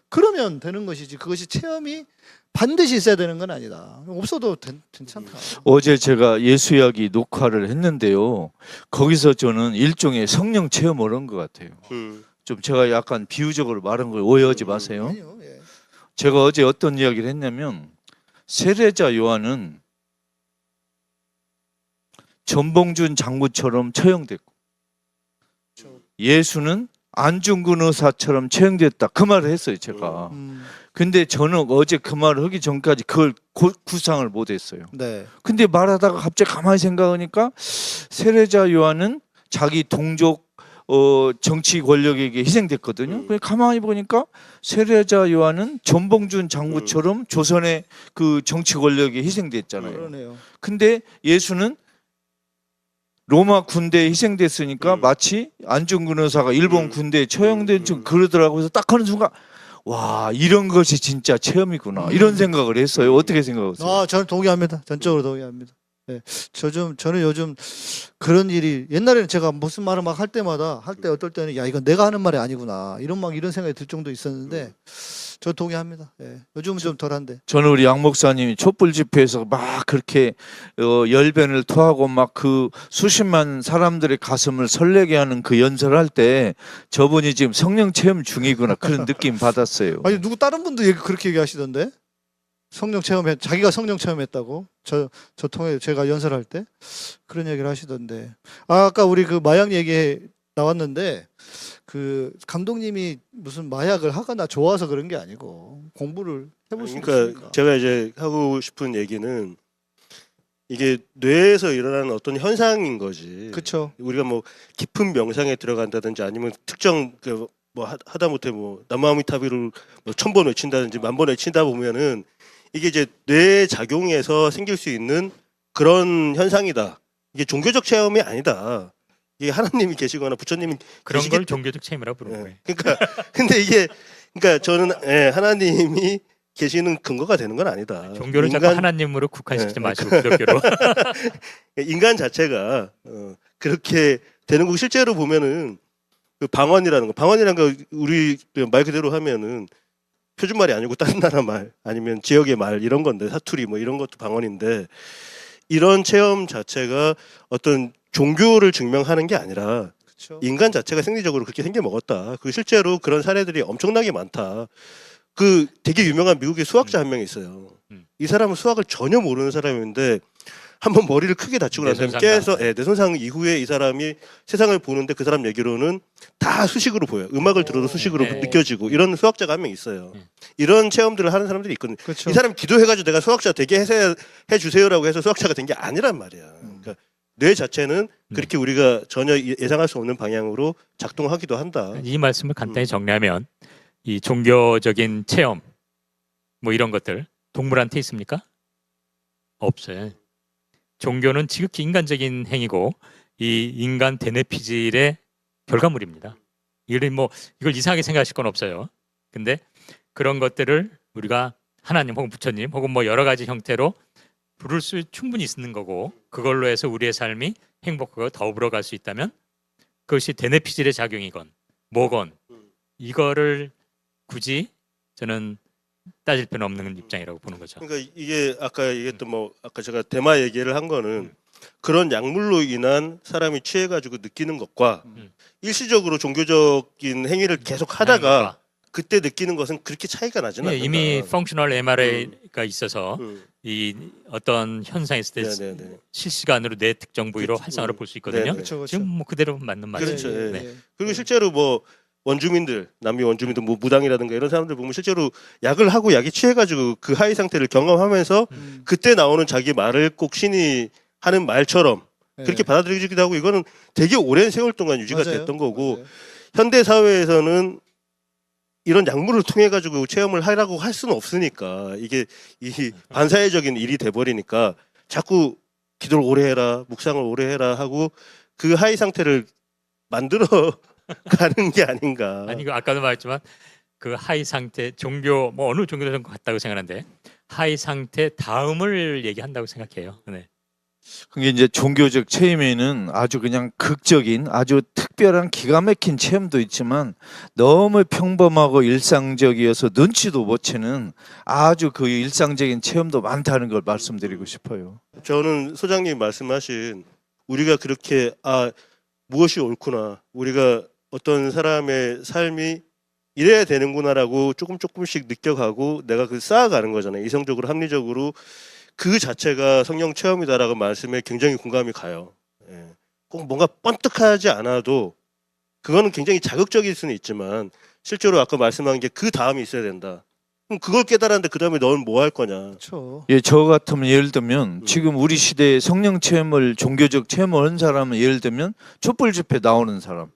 그러면 되는 것이지 그것이 체험이 반드시 있어야 되는 건 아니다. 없어도 괜찮다. 어제 제가 예수 이야기 녹화를 했는데요. 거기서 저는 일종의 성령 체험을 한 것 같아요. 좀 제가 약간 비유적으로 말한 걸 오해하지 마세요. 아니요. 예. 제가 어제 어떤 이야기를 했냐면 세례자 요한은 전봉준 장군처럼 처형됐고 예수는 안중근 의사처럼 처형됐다. 그 말을 했어요, 제가. 근데 저는 어제 그 말을 하기 전까지 그걸 구상을 못 했어요. 네. 근데 말하다가 갑자기 가만히 생각하니까 세례자 요한은 자기 동족 정치 권력에게 희생됐거든요. 그냥 가만히 보니까 세례자 요한은 전봉준 장군처럼 조선의 그 정치 권력에 희생됐잖아요. 그러네요. 근데 예수는 로마 군대에 희생됐으니까 마치 안중근 의사가 일본 군대에 처형된 좀 그러더라고요. 그래서 딱 하는 순간 와 이런 것이 진짜 체험이구나 이런 생각을 했어요. 어떻게 생각하세요? 저는 동의합니다. 전적으로 동의합니다. 네. 저는 요즘 그런 일이 옛날에는 제가 무슨 말을 막 할 때마다 할 때 어떨 때는 야 이건 내가 하는 말이 아니구나 이런 생각이 들 정도 있었는데 저 동의합니다. 예. 요즘은 좀 덜한데. 저는 우리 양 목사님이 촛불 집회에서 막 그렇게 열변을 토하고 막 그 수십만 사람들의 가슴을 설레게 하는 그 연설할 때 저분이 지금 성령 체험 중이구나 그런 느낌 받았어요. 아니 누구 다른 분도 그렇게 얘기하시던데 자기가 성령 체험했다고 저 통해 제가 연설할 때 그런 얘기를 하시던데 아까 우리 그 마약 얘기 나왔는데 그 감독님이 무슨 마약을 하거나 좋아서 그런 게 아니고 공부를 해볼 수 있으니까. 그러니까 제가 이제 하고 싶은 얘기는 이게 뇌에서 일어나는 어떤 현상인 거지. 그렇죠. 우리가 뭐 깊은 명상에 들어간다든지 아니면 특정 뭐 하다못해 뭐 남아미타비를 뭐 1000번 외친다든지 10,000번 외친다 보면은 이게 이제 뇌 작용에서 생길 수 있는 그런 현상이다. 이게 종교적 체험이 아니다. 이게 하나님이 계시거나 부처님이 그런 걸 종교적 체험이라고 부르는 거예요. 그러니까 근데 이게 그러니까 저는 하나님이 계시는 근거가 되는 건 아니다. 종교를 자꾸 하나님으로 국한시키지 마시고 기독교로. 인간 자체가 그렇게 되는 거 실제로 보면은 그 방언이라는 거 우리 말 그대로 하면은 표준말이 아니고 다른 나라 말 아니면 지역의 말 이런 건데 사투리 뭐 이런 것도 방언인데 이런 체험 자체가 어떤 종교를 증명하는 게 아니라 그쵸. 인간 자체가 생리적으로 그렇게 생겨 먹었다. 그 실제로 그런 사례들이 엄청나게 많다. 그 되게 유명한 미국의 수학자 한 명 있어요. 이 사람은 수학을 전혀 모르는 사람인데 한번 머리를 크게 다치고 난 다음에 깨서 뇌손상 이후에 이 사람이 세상을 보는데 그 사람 얘기로는 다 수식으로 보여요. 음악을 들어도 수식으로 느껴지고 이런 수학자가 한 명 있어요. 이런 체험들을 하는 사람들이 있거든요. 그쵸. 이 사람이 기도해가지고 내가 수학자 되게 해주세요라고 해서 수학자가 된 게 아니란 말이야. 그러니까 뇌 자체는 그렇게 우리가 전혀 예상할 수 없는 방향으로 작동하기도 한다. 이 말씀을 간단히 정리하면 이 종교적인 체험 뭐 이런 것들 동물한테 있습니까? 없어요. 종교는 지극히 인간적인 행위고 이 인간 대뇌피질의 결과물입니다. 이걸 이상하게 생각하실 건 없어요. 근데 그런 것들을 우리가 하나님 혹은 부처님 혹은 뭐 여러 가지 형태로 부를 수 충분히 있는 거고 그걸로 해서 우리의 삶이 행복하고 더불어 갈 수 있다면 그것이 대뇌피질의 작용이건 뭐건 이거를 굳이 저는 따질 필요는 없는 입장이라고 보는 거죠. 그러니까 이게 아까 얘기했던 아까 제가 대마 얘기를 한 거는 그런 약물로 인한 사람이 취해가지고 느끼는 것과 일시적으로 종교적인 행위를 계속 하다가 그때 느끼는 것은 그렇게 차이가 나지는 않는다. 이미 펑셔널 MRI가 있어서 이 어떤 현상이 있을 때 실시간으로 뇌 특정 부위로 활성화를 볼 수 있거든요. 그쵸. 지금 뭐 그대로 맞는 말이죠. 그렇죠. 그리고 실제로 뭐 원주민들, 남미 원주민들, 뭐 무당이라든가 이런 사람들 보면 실제로 약을 하고 약이 취해가지고 그 하이 상태를 경험하면서 그때 나오는 자기 말을 꼭 신이 하는 말처럼 그렇게 받아들여지기도 하고 이거는 되게 오랜 세월 동안 유지가 됐던 거고 현대 사회에서는 이런 약물을 통해 가지고 체험을 하라고 할 수는 없으니까 이게 이 반사회적인 일이 돼버리니까 자꾸 기도를 오래 해라, 묵상을 오래 해라 하고 그 하이 상태를 만들어 가는 게 아닌가. 아니 아까도 말했지만 그 하이 상태 종교 뭐 어느 종교든 같다고 생각하는데 하이 상태 다음을 얘기한다고 생각해요. 네. 그게 이제 종교적 체험에는 아주 그냥 극적인 아주 특별한 기가 막힌 체험도 있지만 너무 평범하고 일상적이어서 눈치도 못 채는 아주 그 일상적인 체험도 많다는 걸 말씀드리고 싶어요. 저는 소장님 말씀하신 우리가 그렇게 무엇이 옳구나, 우리가 어떤 사람의 삶이 이래야 되는구나라고 조금씩 느껴가고 내가 그 쌓아가는 거잖아요. 이성적으로 합리적으로 그 자체가 성령 체험이다라고 말씀에 굉장히 공감이 가요. 예. 꼭 뭔가 번뜩하지 않아도 그거는 굉장히 자극적일 수는 있지만 실제로 아까 말씀한 게 그 다음이 있어야 된다. 그럼 그걸 깨달았는데 그 다음에 너는 뭐 할 거냐. 그렇죠. 예, 저 같으면 예를 들면 지금 우리 시대에 성령 체험을 종교적 체험을 한 사람은 예를 들면 촛불 집회 나오는 사람,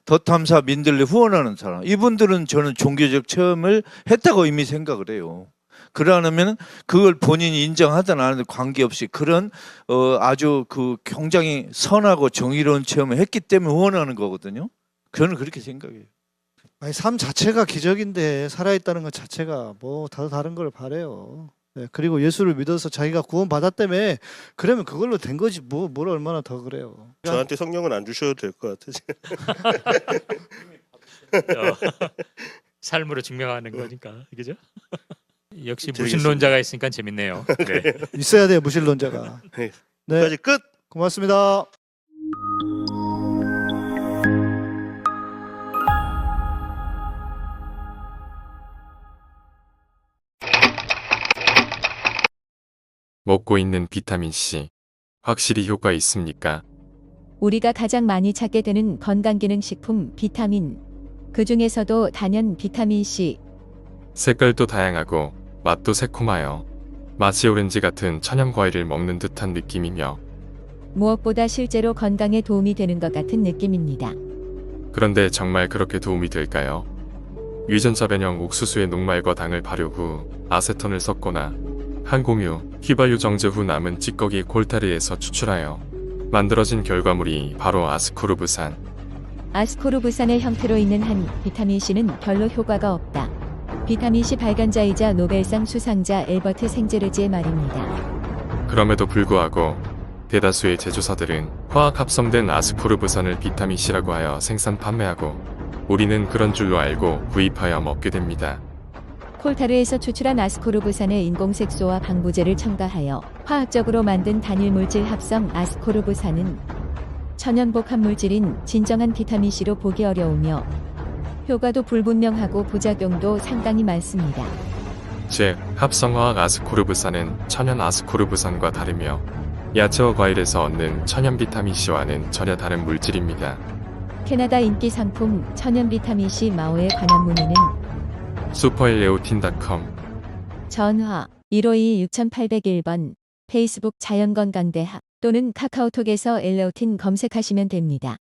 덧탐사 민들레 후원하는 사람, 이분들은 저는 종교적 체험을 했다고 이미 생각을 해요. 그러면 그걸 본인이 인정하든 안 하든 관계없이 그런 아주 그 굉장히 선하고 정의로운 체험을 했기 때문에 후원하는 거거든요. 저는 그렇게 생각해요. 아니, 삶 자체가 기적인데 살아있다는 것 자체가 뭐 다른 걸 바래요. 네, 그리고 예수를 믿어서 자기가 구원 받았다며 그러면 그걸로 된 거지 뭘 얼마나 더 그래요. 저한테 성령은 안 주셔도 될 것 같아요. 삶으로 증명하는 거니까, 그죠? 역시 드리겠습니다. 무신론자가 있으니까 재밌네요. 네. 있어야 돼요, 무신론자가. 네. 네, 여기까지 끝. 고맙습니다. 먹고 있는 비타민C 확실히 효과 있습니까? 우리가 가장 많이 찾게 되는 건강기능식품 비타민, 그 중에서도 단연 비타민C. 색깔도 다양하고 맛도 새콤하여 마치 오렌지 같은 천연 과일을 먹는 듯한 느낌이며 무엇보다 실제로 건강에 도움이 되는 것 같은 느낌입니다. 그런데 정말 그렇게 도움이 될까요? 유전자 변형 옥수수의 녹말과 당을 발효 후 아세톤을 섞거나 항공유, 휘발유 정제 후 남은 찌꺼기 콜타르에서 추출하여 만들어진 결과물이 바로 아스코르브산. 아스코르브산의 형태로 있는 한 비타민C는 별로 효과가 없다. 비타민C 발견자이자 노벨상 수상자 엘버트 생제르지의 말입니다. 그럼에도 불구하고 대다수의 제조사들은 화학 합성된 아스코르브산을 비타민C라고 하여 생산 판매하고 우리는 그런 줄로 알고 구입하여 먹게 됩니다. 콜타르에서 추출한 아스코르브산에 인공색소와 방부제를 첨가하여 화학적으로 만든 단일 물질 합성 아스코르브산은 천연 복합 물질인 진정한 비타민C로 보기 어려우며 효과도 불분명하고 부작용도 상당히 많습니다. 즉, 합성화학 아스코르브산은 천연 아스코르브산과 다르며 야채와 과일에서 얻는 천연 비타민C와는 전혀 다른 물질입니다. 캐나다 인기 상품 천연 비타민C 마오에 관한 문의는 슈퍼엘레오틴.com 전화 1526-6801번 페이스북 자연건강대학 또는 카카오톡에서 엘레오틴 검색하시면 됩니다.